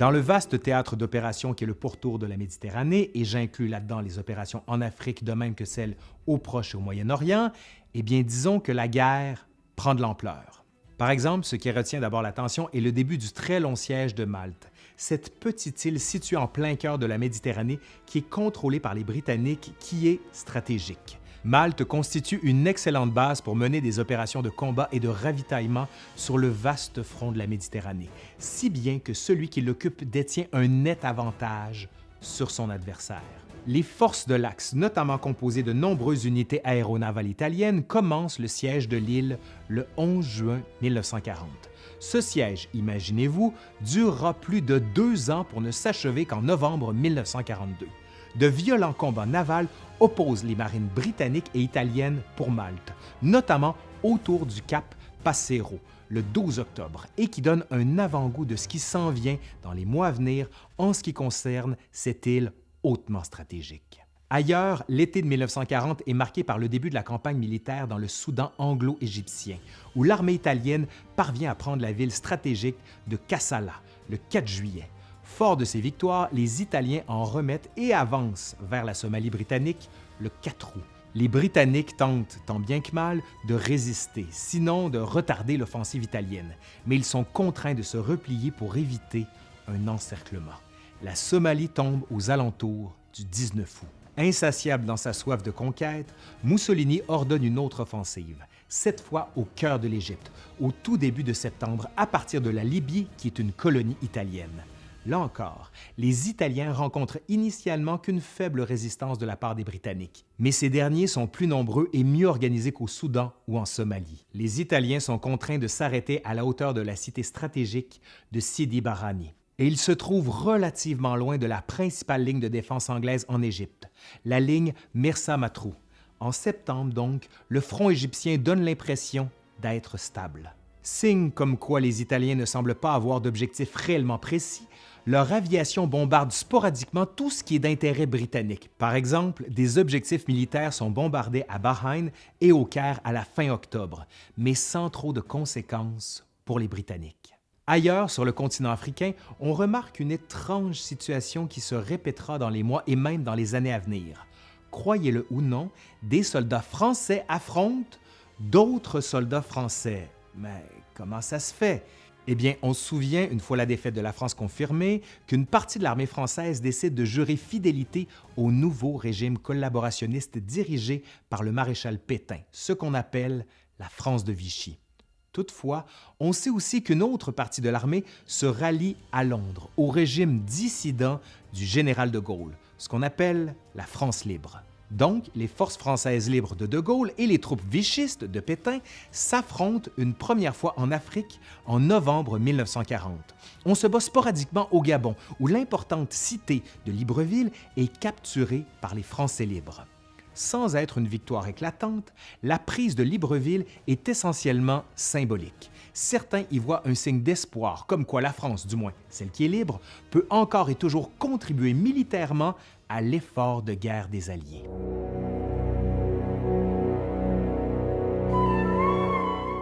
[SPEAKER 1] Dans le vaste théâtre d'opérations qui est le pourtour de la Méditerranée, et j'inclus là-dedans les opérations en Afrique de même que celles au Proche et au Moyen-Orient, eh bien disons que la guerre prend de l'ampleur. Par exemple, ce qui retient d'abord l'attention est le début du très long siège de Malte, cette petite île située en plein cœur de la Méditerranée qui est contrôlée par les Britanniques, qui est stratégique. Malte constitue une excellente base pour mener des opérations de combat et de ravitaillement sur le vaste front de la Méditerranée, si bien que celui qui l'occupe détient un net avantage sur son adversaire. Les forces de l'Axe, notamment composées de nombreuses unités aéronavales italiennes, commencent le siège de l'île le 11 juin 1940. Ce siège, imaginez-vous, durera plus de 2 ans pour ne s'achever qu'en novembre 1942. De violents combats navals opposent les marines britanniques et italiennes pour Malte, notamment autour du cap Passero, le 12 octobre, et qui donne un avant-goût de ce qui s'en vient dans les mois à venir en ce qui concerne cette île hautement stratégique. Ailleurs, l'été de 1940 est marqué par le début de la campagne militaire dans le Soudan anglo-égyptien, où l'armée italienne parvient à prendre la ville stratégique de Kassala le 4 juillet. Fort de ces victoires, les Italiens en remettent et avancent vers la Somalie britannique le 4 août. Les Britanniques tentent, tant bien que mal, de résister, sinon de retarder l'offensive italienne, mais ils sont contraints de se replier pour éviter un encerclement. La Somalie tombe aux alentours du 19 août. Insatiable dans sa soif de conquête, Mussolini ordonne une autre offensive, cette fois au cœur de l'Égypte, au tout début de septembre, à partir de la Libye, qui est une colonie italienne. Là encore, les Italiens rencontrent initialement qu'une faible résistance de la part des Britanniques, mais ces derniers sont plus nombreux et mieux organisés qu'au Soudan ou en Somalie. Les Italiens sont contraints de s'arrêter à la hauteur de la cité stratégique de Sidi Barrani. Et ils se trouvent relativement loin de la principale ligne de défense anglaise en Égypte, la ligne Mirsa Matruh. En septembre donc, le front égyptien donne l'impression d'être stable. Signe comme quoi les Italiens ne semblent pas avoir d'objectif réellement précis, leur aviation bombarde sporadiquement tout ce qui est d'intérêt britannique. Par exemple, des objectifs militaires sont bombardés à Bahreïn et au Caire à la fin octobre, mais sans trop de conséquences pour les Britanniques. Ailleurs, sur le continent africain, on remarque une étrange situation qui se répétera dans les mois et même dans les années à venir. Croyez-le ou non, des soldats français affrontent d'autres soldats français. Mais comment ça se fait? Eh bien, on se souvient, une fois la défaite de la France confirmée, qu'une partie de l'armée française décide de jurer fidélité au nouveau régime collaborationniste dirigé par le maréchal Pétain, ce qu'on appelle la France de Vichy. Toutefois, on sait aussi qu'une autre partie de l'armée se rallie à Londres, au régime dissident du général de Gaulle, ce qu'on appelle la France libre. Donc, les forces françaises libres de Gaulle et les troupes vichistes de Pétain s'affrontent une première fois en Afrique en novembre 1940. On se bat sporadiquement au Gabon, où l'importante cité de Libreville est capturée par les Français libres. Sans être une victoire éclatante, la prise de Libreville est essentiellement symbolique. Certains y voient un signe d'espoir, comme quoi la France, du moins celle qui est libre, peut encore et toujours contribuer militairement à l'effort de guerre des Alliés.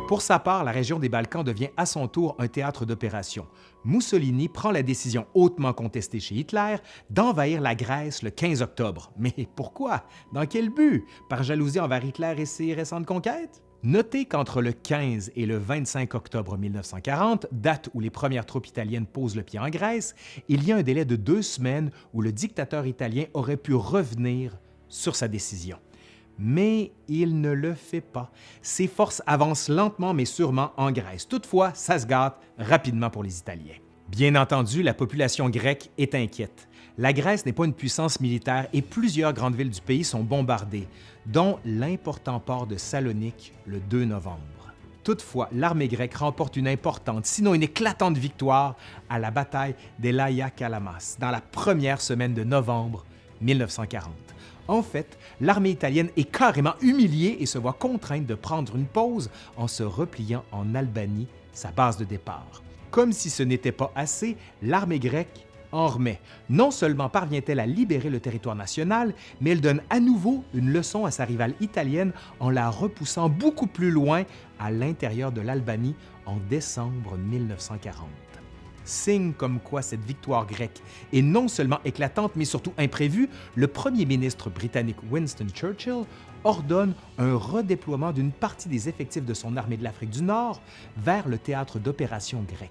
[SPEAKER 1] Pour sa part, la région des Balkans devient à son tour un théâtre d'opération. Mussolini prend la décision hautement contestée chez Hitler d'envahir la Grèce le 15 octobre. Mais pourquoi? Dans quel but? Par jalousie envers Hitler et ses récentes conquêtes? Notez qu'entre le 15 et le 25 octobre 1940, date où les premières troupes italiennes posent le pied en Grèce, il y a un délai de 2 semaines où le dictateur italien aurait pu revenir sur sa décision. Mais il ne le fait pas. Ses forces avancent lentement mais sûrement en Grèce. Toutefois, ça se gâte rapidement pour les Italiens. Bien entendu, la population grecque est inquiète. La Grèce n'est pas une puissance militaire et plusieurs grandes villes du pays sont bombardées, dont l'important port de Salonique le 2 novembre. Toutefois, l'armée grecque remporte une importante, sinon une éclatante victoire à la bataille d'Elaïa Kalamas dans la première semaine de novembre 1940. En fait, l'armée italienne est carrément humiliée et se voit contrainte de prendre une pause en se repliant en Albanie, sa base de départ. Comme si ce n'était pas assez, l'armée grecque en remet. Non seulement parvient-elle à libérer le territoire national, mais elle donne à nouveau une leçon à sa rivale italienne en la repoussant beaucoup plus loin à l'intérieur de l'Albanie en décembre 1940. Signe comme quoi cette victoire grecque est non seulement éclatante, mais surtout imprévue, le premier ministre britannique Winston Churchill ordonne un redéploiement d'une partie des effectifs de son armée de l'Afrique du Nord vers le théâtre d'opérations grecques.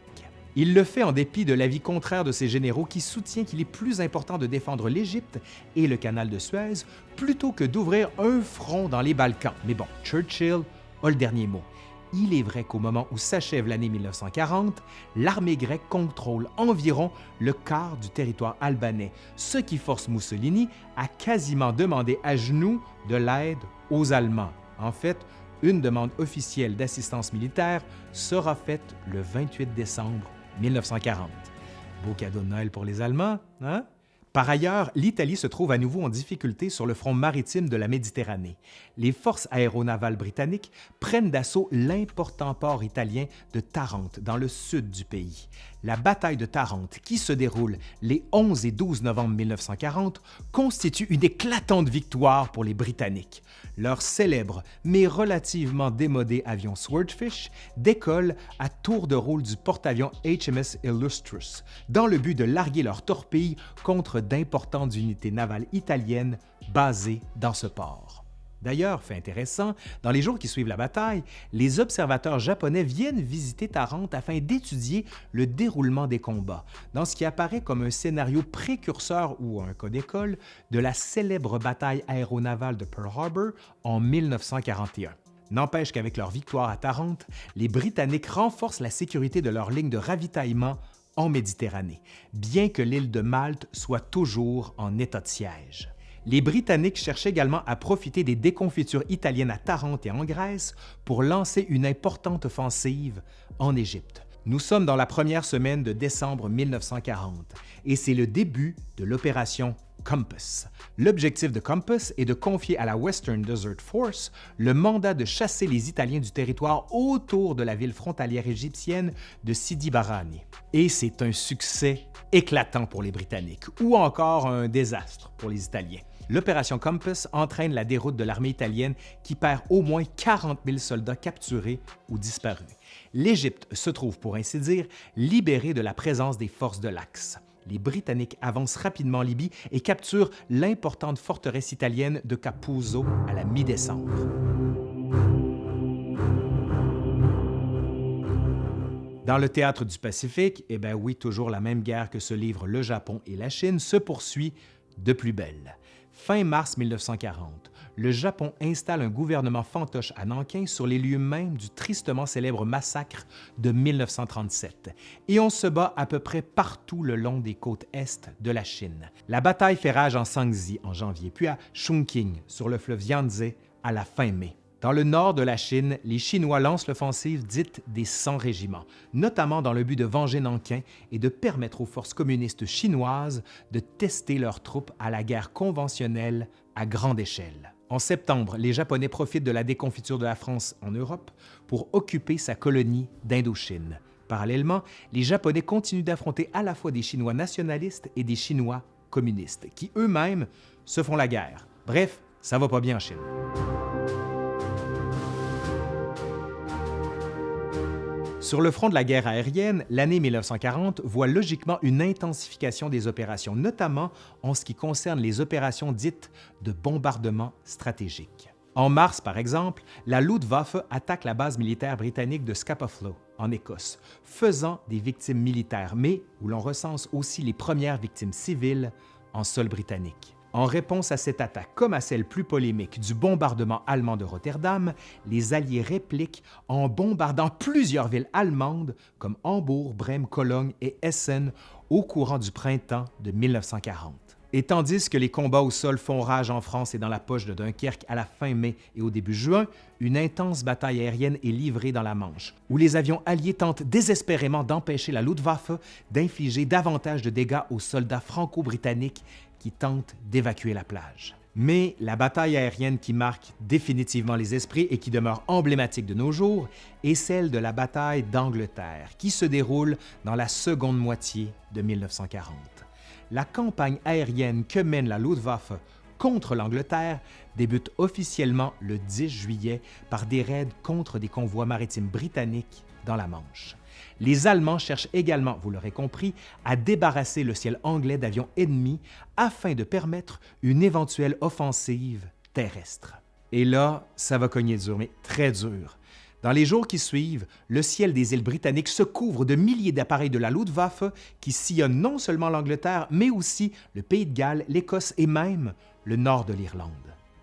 [SPEAKER 1] Il le fait en dépit de l'avis contraire de ses généraux qui soutient qu'il est plus important de défendre l'Égypte et le canal de Suez plutôt que d'ouvrir un front dans les Balkans. Mais bon, Churchill a le dernier mot. Il est vrai qu'au moment où s'achève l'année 1940, l'armée grecque contrôle environ le quart du territoire albanais, ce qui force Mussolini à quasiment demander à genoux de l'aide aux Allemands. En fait, une demande officielle d'assistance militaire sera faite le 28 décembre 1940. Beau cadeau de Noël pour les Allemands, hein? Par ailleurs, l'Italie se trouve à nouveau en difficulté sur le front maritime de la Méditerranée. Les forces aéronavales britanniques prennent d'assaut l'important port italien de Tarente, dans le sud du pays. La bataille de Tarente, qui se déroule les 11 et 12 novembre 1940, constitue une éclatante victoire pour les Britanniques. Leur célèbre mais relativement démodé avion Swordfish décolle à tour de rôle du porte-avions HMS Illustrious, dans le but de larguer leurs torpilles contre d'importantes unités navales italiennes basées dans ce port. D'ailleurs, fait intéressant, dans les jours qui suivent la bataille, les observateurs japonais viennent visiter Tarente afin d'étudier le déroulement des combats, dans ce qui apparaît comme un scénario précurseur ou un cas d'école de la célèbre bataille aéronavale de Pearl Harbor en 1941. N'empêche qu'avec leur victoire à Tarente, les Britanniques renforcent la sécurité de leur ligne de ravitaillement en Méditerranée, bien que l'île de Malte soit toujours en état de siège. Les Britanniques cherchent également à profiter des déconfitures italiennes à Tarente et en Grèce pour lancer une importante offensive en Égypte. Nous sommes dans la première semaine de décembre 1940 et c'est le début de l'opération Compass. L'objectif de Compass est de confier à la Western Desert Force le mandat de chasser les Italiens du territoire autour de la ville frontalière égyptienne de Sidi Barrani. Et c'est un succès éclatant pour les Britanniques, ou encore un désastre pour les Italiens. L'opération Compass entraîne la déroute de l'armée italienne qui perd au moins 40 000 soldats capturés ou disparus. L'Égypte se trouve, pour ainsi dire, libérée de la présence des forces de l'Axe. Les Britanniques avancent rapidement en Libye et capturent l'importante forteresse italienne de Capuzzo à la mi-décembre. Dans le théâtre du Pacifique, eh bien oui, toujours la même guerre que se livrent le Japon et la Chine se poursuit de plus belle. Fin mars 1940, le Japon installe un gouvernement fantoche à Nankin sur les lieux mêmes du tristement célèbre massacre de 1937. Et on se bat à peu près partout le long des côtes est de la Chine. La bataille fait rage en Shaanxi en janvier, puis à Chongqing, sur le fleuve Yangtze, à la fin mai. Dans le nord de la Chine, les Chinois lancent l'offensive dite des 100 régiments, notamment dans le but de venger Nankin et de permettre aux forces communistes chinoises de tester leurs troupes à la guerre conventionnelle à grande échelle. En septembre, les Japonais profitent de la déconfiture de la France en Europe pour occuper sa colonie d'Indochine. Parallèlement, les Japonais continuent d'affronter à la fois des Chinois nationalistes et des Chinois communistes, qui eux-mêmes se font la guerre. Bref, ça va pas bien en Chine. Sur le front de la guerre aérienne, l'année 1940 voit logiquement une intensification des opérations, notamment en ce qui concerne les opérations dites de bombardement stratégique. En mars, par exemple, la Luftwaffe attaque la base militaire britannique de Scapa Flow, en Écosse, faisant des victimes militaires, mais où l'on recense aussi les premières victimes civiles en sol britannique. En réponse à cette attaque, comme à celle plus polémique du bombardement allemand de Rotterdam, les Alliés répliquent en bombardant plusieurs villes allemandes comme Hambourg, Brême, Cologne et Essen au courant du printemps de 1940. Et tandis que les combats au sol font rage en France et dans la poche de Dunkerque à la fin mai et au début juin, une intense bataille aérienne est livrée dans la Manche, où les avions alliés tentent désespérément d'empêcher la Luftwaffe d'infliger davantage de dégâts aux soldats franco-britanniques qui tentent d'évacuer la plage. Mais la bataille aérienne qui marque définitivement les esprits et qui demeure emblématique de nos jours est celle de la bataille d'Angleterre, qui se déroule dans la seconde moitié de 1940. La campagne aérienne que mène la Luftwaffe contre l'Angleterre débute officiellement le 10 juillet par des raids contre des convois maritimes britanniques dans la Manche. Les Allemands cherchent également, vous l'aurez compris, à débarrasser le ciel anglais d'avions ennemis afin de permettre une éventuelle offensive terrestre. Et là, ça va cogner dur, mais très dur. Dans les jours qui suivent, le ciel des îles britanniques se couvre de milliers d'appareils de la Luftwaffe qui sillonnent non seulement l'Angleterre, mais aussi le Pays de Galles, l'Écosse et même le nord de l'Irlande.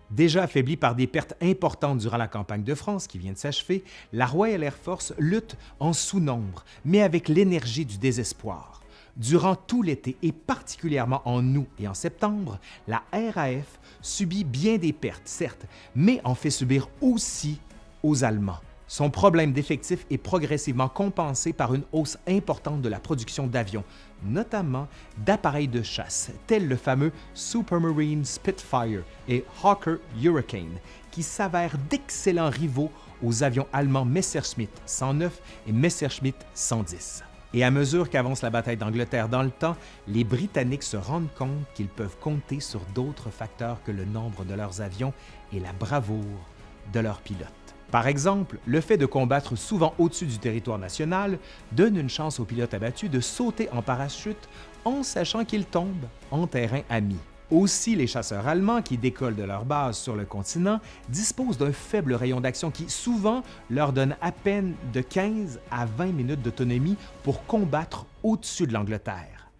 [SPEAKER 1] Déjà affaiblie par des pertes importantes durant la campagne de France qui vient de s'achever, la Royal Air Force lutte en sous-nombre, mais avec l'énergie du désespoir. Durant tout l'été et particulièrement en août et en septembre, la RAF subit bien des pertes, certes, mais en fait subir aussi aux Allemands. Son problème d'effectifs est progressivement compensé par une hausse importante de la production d'avions, notamment d'appareils de chasse, tels le fameux Supermarine Spitfire et Hawker Hurricane, qui s'avèrent d'excellents rivaux aux avions allemands Messerschmitt 109 et Messerschmitt 110. Et à mesure qu'avance la bataille d'Angleterre dans le temps, les Britanniques se rendent compte qu'ils peuvent compter sur d'autres facteurs que le nombre de leurs avions et la bravoure de leurs pilotes. Par exemple, le fait de combattre souvent au-dessus du territoire national donne une chance aux pilotes abattus de sauter en parachute en sachant qu'ils tombent en terrain ami. Aussi, les chasseurs allemands qui décollent de leur base sur le continent disposent d'un faible rayon d'action qui, souvent, leur donne à peine de 15 à 20 minutes d'autonomie pour combattre au-dessus de l'Angleterre.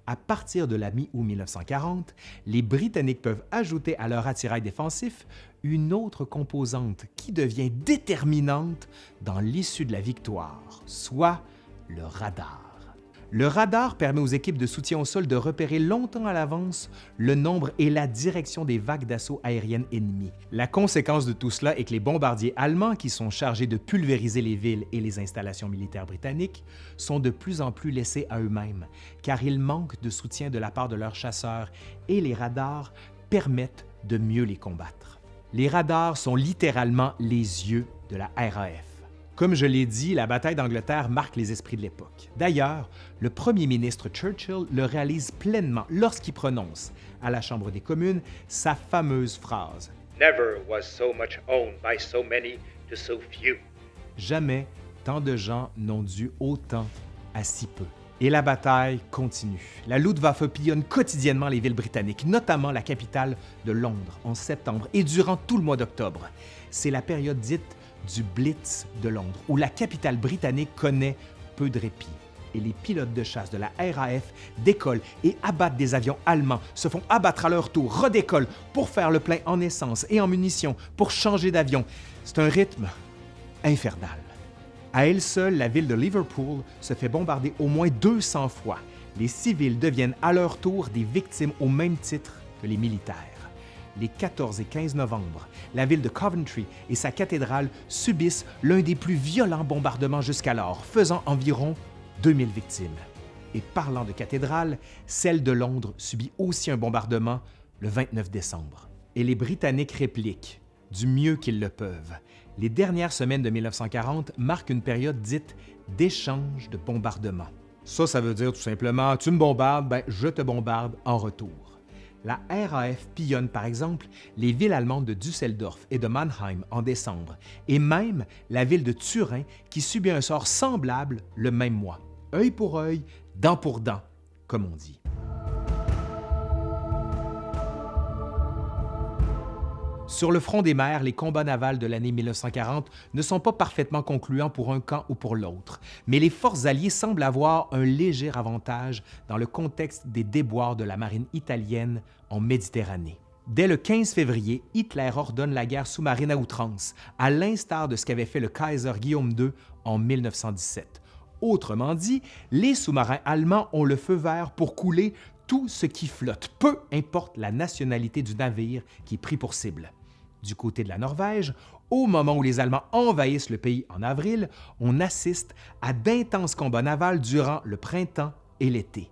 [SPEAKER 1] À partir de la mi-août 1940, les Britanniques peuvent ajouter à leur attirail défensif une autre composante qui devient déterminante dans l'issue de la victoire, soit le radar. Le radar permet aux équipes de soutien au sol de repérer longtemps à l'avance le nombre et la direction des vagues d'assaut aériennes ennemies. La conséquence de tout cela est que les bombardiers allemands, qui sont chargés de pulvériser les villes et les installations militaires britanniques, sont de plus en plus laissés à eux-mêmes, car ils manquent de soutien de la part de leurs chasseurs et les radars permettent de mieux les combattre. Les radars sont littéralement les yeux de la RAF. Comme je l'ai dit, la bataille d'Angleterre marque les esprits de l'époque. D'ailleurs, le premier ministre Churchill le réalise pleinement lorsqu'il prononce, à la Chambre des communes, sa fameuse phrase « Never was so much owned by so many to so few ». Jamais tant de gens n'ont dû autant à si peu. Et la bataille continue. La Luftwaffe pillonne quotidiennement les villes britanniques, notamment la capitale de Londres, en septembre et durant tout le mois d'octobre. C'est la période dite du Blitz de Londres, où la capitale britannique connaît peu de répit. Et les pilotes de chasse de la RAF décollent et abattent des avions allemands, se font abattre à leur tour, redécollent pour faire le plein en essence et en munitions, pour changer d'avion. C'est un rythme infernal. À elle seule, la ville de Liverpool se fait bombarder au moins 200 fois. Les civils deviennent à leur tour des victimes au même titre que les militaires. Les 14 et 15 novembre, la ville de Coventry et sa cathédrale subissent l'un des plus violents bombardements jusqu'alors, faisant environ 2000 victimes. Et parlant de cathédrale, celle de Londres subit aussi un bombardement le 29 décembre. Et les Britanniques répliquent du mieux qu'ils le peuvent. Les dernières semaines de 1940 marquent une période dite d'échange de bombardements. Ça veut dire tout simplement, tu me bombardes, ben je te bombarde en retour. La RAF pillonne par exemple les villes allemandes de Düsseldorf et de Mannheim en décembre, et même la ville de Turin qui subit un sort semblable le même mois. Œil pour œil, dent pour dent, comme on dit. Sur le front des mers, les combats navals de l'année 1940 ne sont pas parfaitement concluants pour un camp ou pour l'autre, mais les forces alliées semblent avoir un léger avantage dans le contexte des déboires de la marine italienne en Méditerranée. Dès le 15 février, Hitler ordonne la guerre sous-marine à outrance, à l'instar de ce qu'avait fait le Kaiser Guillaume II en 1917. Autrement dit, les sous-marins allemands ont le feu vert pour couler tout ce qui flotte, peu importe la nationalité du navire qui est pris pour cible. Du côté de la Norvège, au moment où les Allemands envahissent le pays en avril, on assiste à d'intenses combats navals durant le printemps et l'été.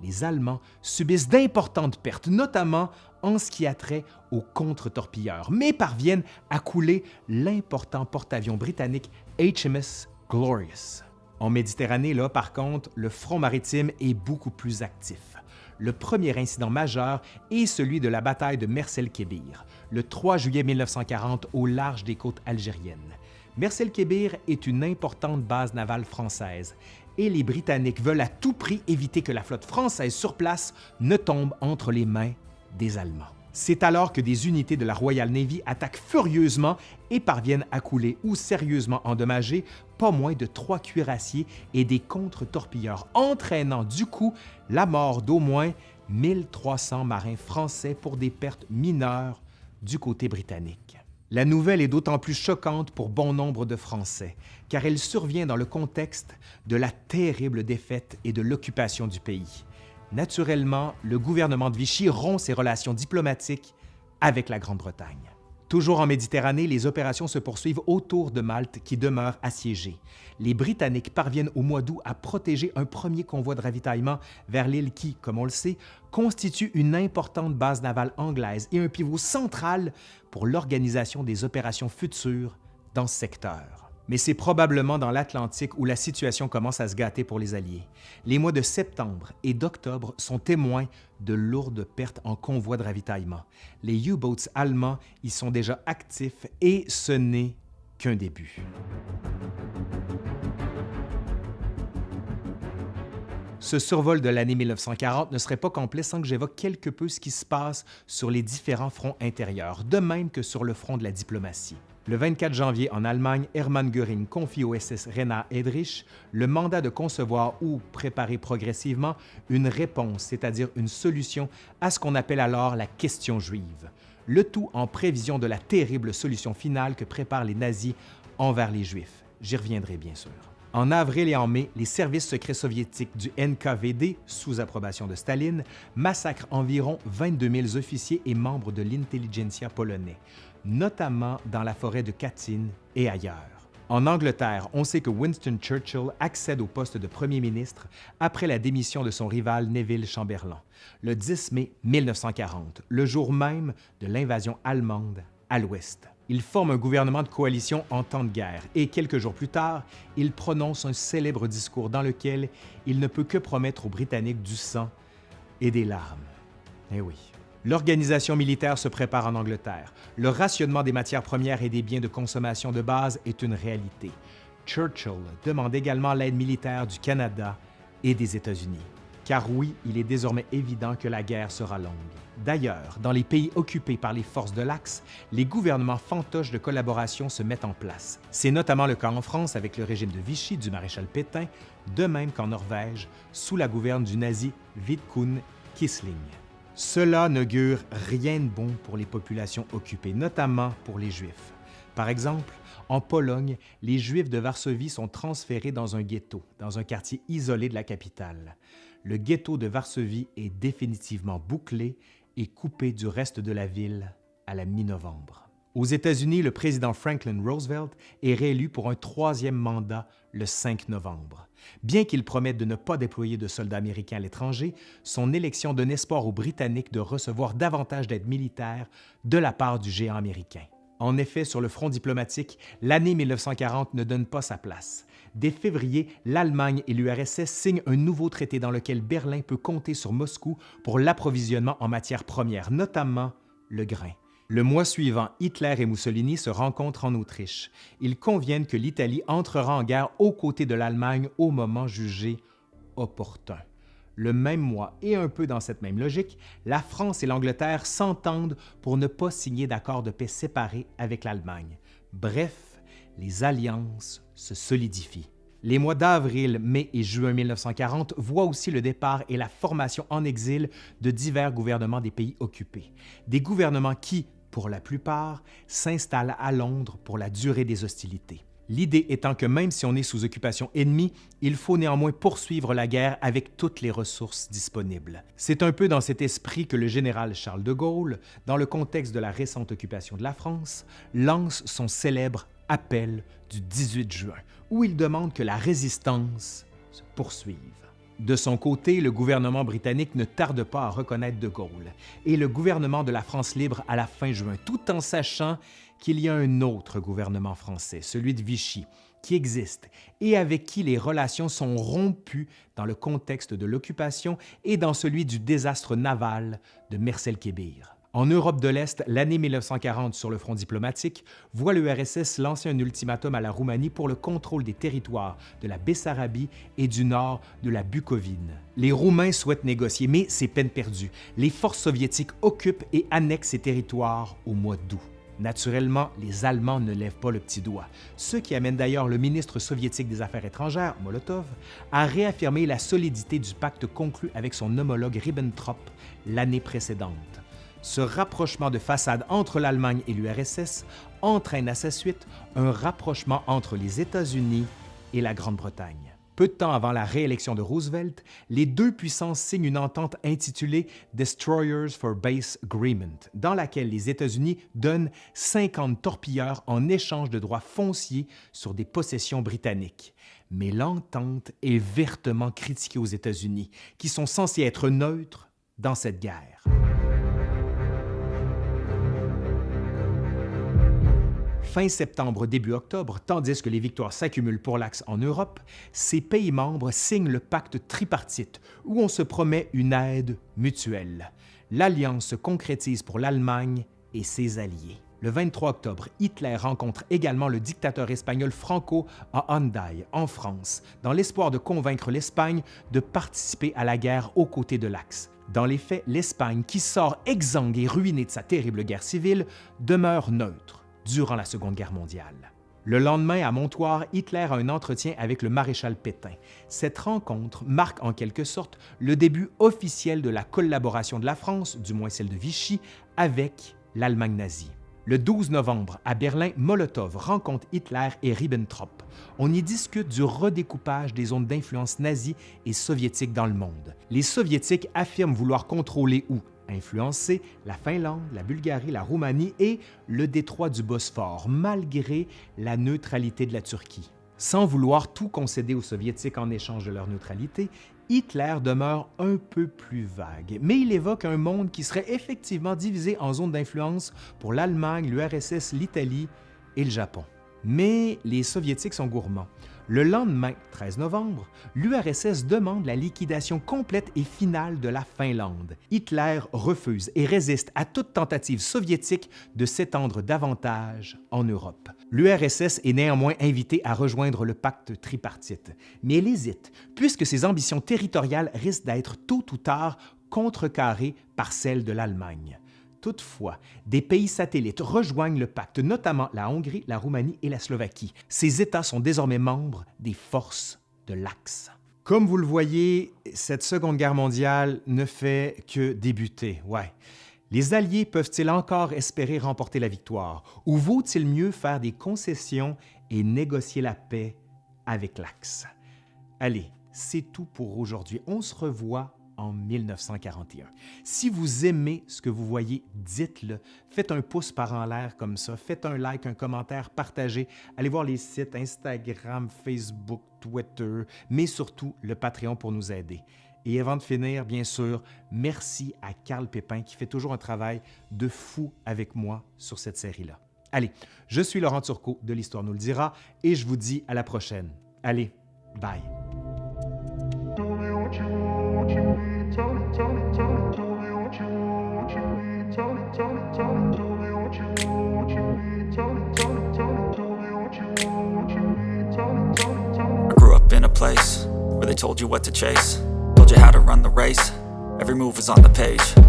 [SPEAKER 1] Les Allemands subissent d'importantes pertes, notamment en ce qui a trait aux contre-torpilleurs, mais parviennent à couler l'important porte-avions britannique HMS Glorious. En Méditerranée, là, par contre, le front maritime est beaucoup plus actif. Le premier incident majeur est celui de la bataille de Mers-el-Kébir, le 3 juillet 1940 au large des côtes algériennes. Mers-el-Kébir est une importante base navale française et les Britanniques veulent à tout prix éviter que la flotte française sur place ne tombe entre les mains des Allemands. C'est alors que des unités de la Royal Navy attaquent furieusement et parviennent à couler ou sérieusement endommager pas moins de 3 cuirassiers et des contre-torpilleurs, entraînant du coup la mort d'au moins 1300 marins français pour des pertes mineures du côté britannique. La nouvelle est d'autant plus choquante pour bon nombre de Français, car elle survient dans le contexte de la terrible défaite et de l'occupation du pays. Naturellement, le gouvernement de Vichy rompt ses relations diplomatiques avec la Grande-Bretagne. Toujours en Méditerranée, les opérations se poursuivent autour de Malte qui demeure assiégée. Les Britanniques parviennent au mois d'août à protéger un premier convoi de ravitaillement vers l'île qui, comme on le sait, constitue une importante base navale anglaise et un pivot central pour l'organisation des opérations futures dans ce secteur. Mais c'est probablement dans l'Atlantique où la situation commence à se gâter pour les Alliés. Les mois de septembre et d'octobre sont témoins de lourdes pertes en convois de ravitaillement. Les U-boats allemands y sont déjà actifs et ce n'est qu'un début. Ce survol de l'année 1940 ne serait pas complet sans que j'évoque quelque peu ce qui se passe sur les différents fronts intérieurs, de même que sur le front de la diplomatie. Le 24 janvier, en Allemagne, Hermann Göring confie au SS Reinhard Heydrich le mandat de concevoir ou préparer progressivement une réponse, c'est-à-dire une solution à ce qu'on appelle alors la question juive, le tout en prévision de la terrible solution finale que préparent les nazis envers les Juifs. J'y reviendrai bien sûr. En avril et en mai, les services secrets soviétiques du NKVD, sous approbation de Staline, massacrent environ 22 000 officiers et membres de l'intelligentsia polonais, notamment dans la forêt de Katyn et ailleurs. En Angleterre, on sait que Winston Churchill accède au poste de premier ministre après la démission de son rival Neville Chamberlain, le 10 mai 1940, le jour même de l'invasion allemande à l'Ouest. Il forme un gouvernement de coalition en temps de guerre et quelques jours plus tard, il prononce un célèbre discours dans lequel il ne peut que promettre aux Britanniques du sang et des larmes. Eh oui. L'organisation militaire se prépare en Angleterre. Le rationnement des matières premières et des biens de consommation de base est une réalité. Churchill demande également l'aide militaire du Canada et des États-Unis. Car oui, il est désormais évident que la guerre sera longue. D'ailleurs, dans les pays occupés par les forces de l'Axe, les gouvernements fantoches de collaboration se mettent en place. C'est notamment le cas en France avec le régime de Vichy du maréchal Pétain, de même qu'en Norvège, sous la gouverne du nazi Vidkun Quisling. Cela n'augure rien de bon pour les populations occupées, notamment pour les Juifs. Par exemple, en Pologne, les Juifs de Varsovie sont transférés dans un ghetto, dans un quartier isolé de la capitale. Le ghetto de Varsovie est définitivement bouclé et coupé du reste de la ville à la mi-novembre. Aux États-Unis, le président Franklin Roosevelt est réélu pour un troisième mandat le 5 novembre. Bien qu'il promette de ne pas déployer de soldats américains à l'étranger, son élection donne espoir aux Britanniques de recevoir davantage d'aide militaire de la part du géant américain. En effet, sur le front diplomatique, l'année 1940 ne donne pas sa place. Dès février, l'Allemagne et l'URSS signent un nouveau traité dans lequel Berlin peut compter sur Moscou pour l'approvisionnement en matières premières, notamment le grain. Le mois suivant, Hitler et Mussolini se rencontrent en Autriche. Ils conviennent que l'Italie entrera en guerre aux côtés de l'Allemagne au moment jugé opportun. Le même mois, et un peu dans cette même logique, la France et l'Angleterre s'entendent pour ne pas signer d'accord de paix séparés avec l'Allemagne. Bref, les alliances se solidifient. Les mois d'avril, mai et juin 1940 voient aussi le départ et la formation en exil de divers gouvernements des pays occupés. Des gouvernements qui, pour la plupart, s'installent à Londres pour la durée des hostilités. L'idée étant que même si on est sous occupation ennemie, il faut néanmoins poursuivre la guerre avec toutes les ressources disponibles. C'est un peu dans cet esprit que le général Charles de Gaulle, dans le contexte de la récente occupation de la France, lance son célèbre appel du 18 juin, où il demande que la résistance se poursuive. De son côté, le gouvernement britannique ne tarde pas à reconnaître de Gaulle et le gouvernement de la France libre à la fin juin, tout en sachant qu'il y a un autre gouvernement français, celui de Vichy, qui existe et avec qui les relations sont rompues dans le contexte de l'occupation et dans celui du désastre naval de Mers-el-Kébir. En Europe de l'Est, l'année 1940 sur le front diplomatique voit l'URSS lancer un ultimatum à la Roumanie pour le contrôle des territoires de la Bessarabie et du nord de la Bucovine. Les Roumains souhaitent négocier, mais c'est peine perdue. Les forces soviétiques occupent et annexent ces territoires au mois d'août. Naturellement, les Allemands ne lèvent pas le petit doigt, ce qui amène d'ailleurs le ministre soviétique des Affaires étrangères, Molotov, à réaffirmer la solidité du pacte conclu avec son homologue Ribbentrop l'année précédente. Ce rapprochement de façade entre l'Allemagne et l'URSS entraîne à sa suite un rapprochement entre les États-Unis et la Grande-Bretagne. Peu de temps avant la réélection de Roosevelt, les deux puissances signent une entente intitulée Destroyers for Base Agreement, dans laquelle les États-Unis donnent 50 torpilleurs en échange de droits fonciers sur des possessions britanniques. Mais l'entente est vertement critiquée aux États-Unis, qui sont censés être neutres dans cette guerre. Fin septembre, début octobre, tandis que les victoires s'accumulent pour l'Axe en Europe, ces pays membres signent le pacte tripartite, où on se promet une aide mutuelle. L'alliance se concrétise pour l'Allemagne et ses alliés. Le 23 octobre, Hitler rencontre également le dictateur espagnol Franco à Hendaye, en France, dans l'espoir de convaincre l'Espagne de participer à la guerre aux côtés de l'Axe. Dans les faits, l'Espagne, qui sort exsangue et ruinée de sa terrible guerre civile, demeure neutre durant la Seconde Guerre mondiale. Le lendemain, à Montoire, Hitler a un entretien avec le maréchal Pétain. Cette rencontre marque en quelque sorte le début officiel de la collaboration de la France, du moins celle de Vichy, avec l'Allemagne nazie. Le 12 novembre, à Berlin, Molotov rencontre Hitler et Ribbentrop. On y discute du redécoupage des zones d'influence nazie et soviétique dans le monde. Les Soviétiques affirment vouloir contrôler ou influencer la Finlande, la Bulgarie, la Roumanie et le détroit du Bosphore, malgré la neutralité de la Turquie. Sans vouloir tout concéder aux Soviétiques en échange de leur neutralité, Hitler demeure un peu plus vague, mais il évoque un monde qui serait effectivement divisé en zones d'influence pour l'Allemagne, l'URSS, l'Italie et le Japon. Mais les Soviétiques sont gourmands. Le lendemain, 13 novembre, l'URSS demande la liquidation complète et finale de la Finlande. Hitler refuse et résiste à toute tentative soviétique de s'étendre davantage en Europe. L'URSS est néanmoins invitée à rejoindre le pacte tripartite, mais elle hésite, puisque ses ambitions territoriales risquent d'être tôt ou tard contrecarrées par celles de l'Allemagne. Toutefois, des pays satellites rejoignent le pacte, notamment la Hongrie, la Roumanie et la Slovaquie. Ces États sont désormais membres des forces de l'Axe. Comme vous le voyez, cette Seconde Guerre mondiale ne fait que débuter. Ouais. Les Alliés peuvent-ils encore espérer remporter la victoire? Ou vaut-il mieux faire des concessions et négocier la paix avec l'Axe? Allez, c'est tout pour aujourd'hui. On se revoit en 1941. Si vous aimez ce que vous voyez, dites-le. Faites un pouce par en l'air comme ça. Faites un like, un commentaire, partagez. Allez voir les sites Instagram, Facebook, Twitter, mais surtout le Patreon pour nous aider. Et avant de finir, bien sûr, merci à Carl Pépin qui fait toujours un travail de fou avec moi sur cette série-là. Allez, je suis Laurent Turcot de l'Histoire nous le dira et je vous dis à la prochaine. Allez, bye!
[SPEAKER 2] I grew up in a place where they told you what to chase, told you how to run the race. Every move was on the page.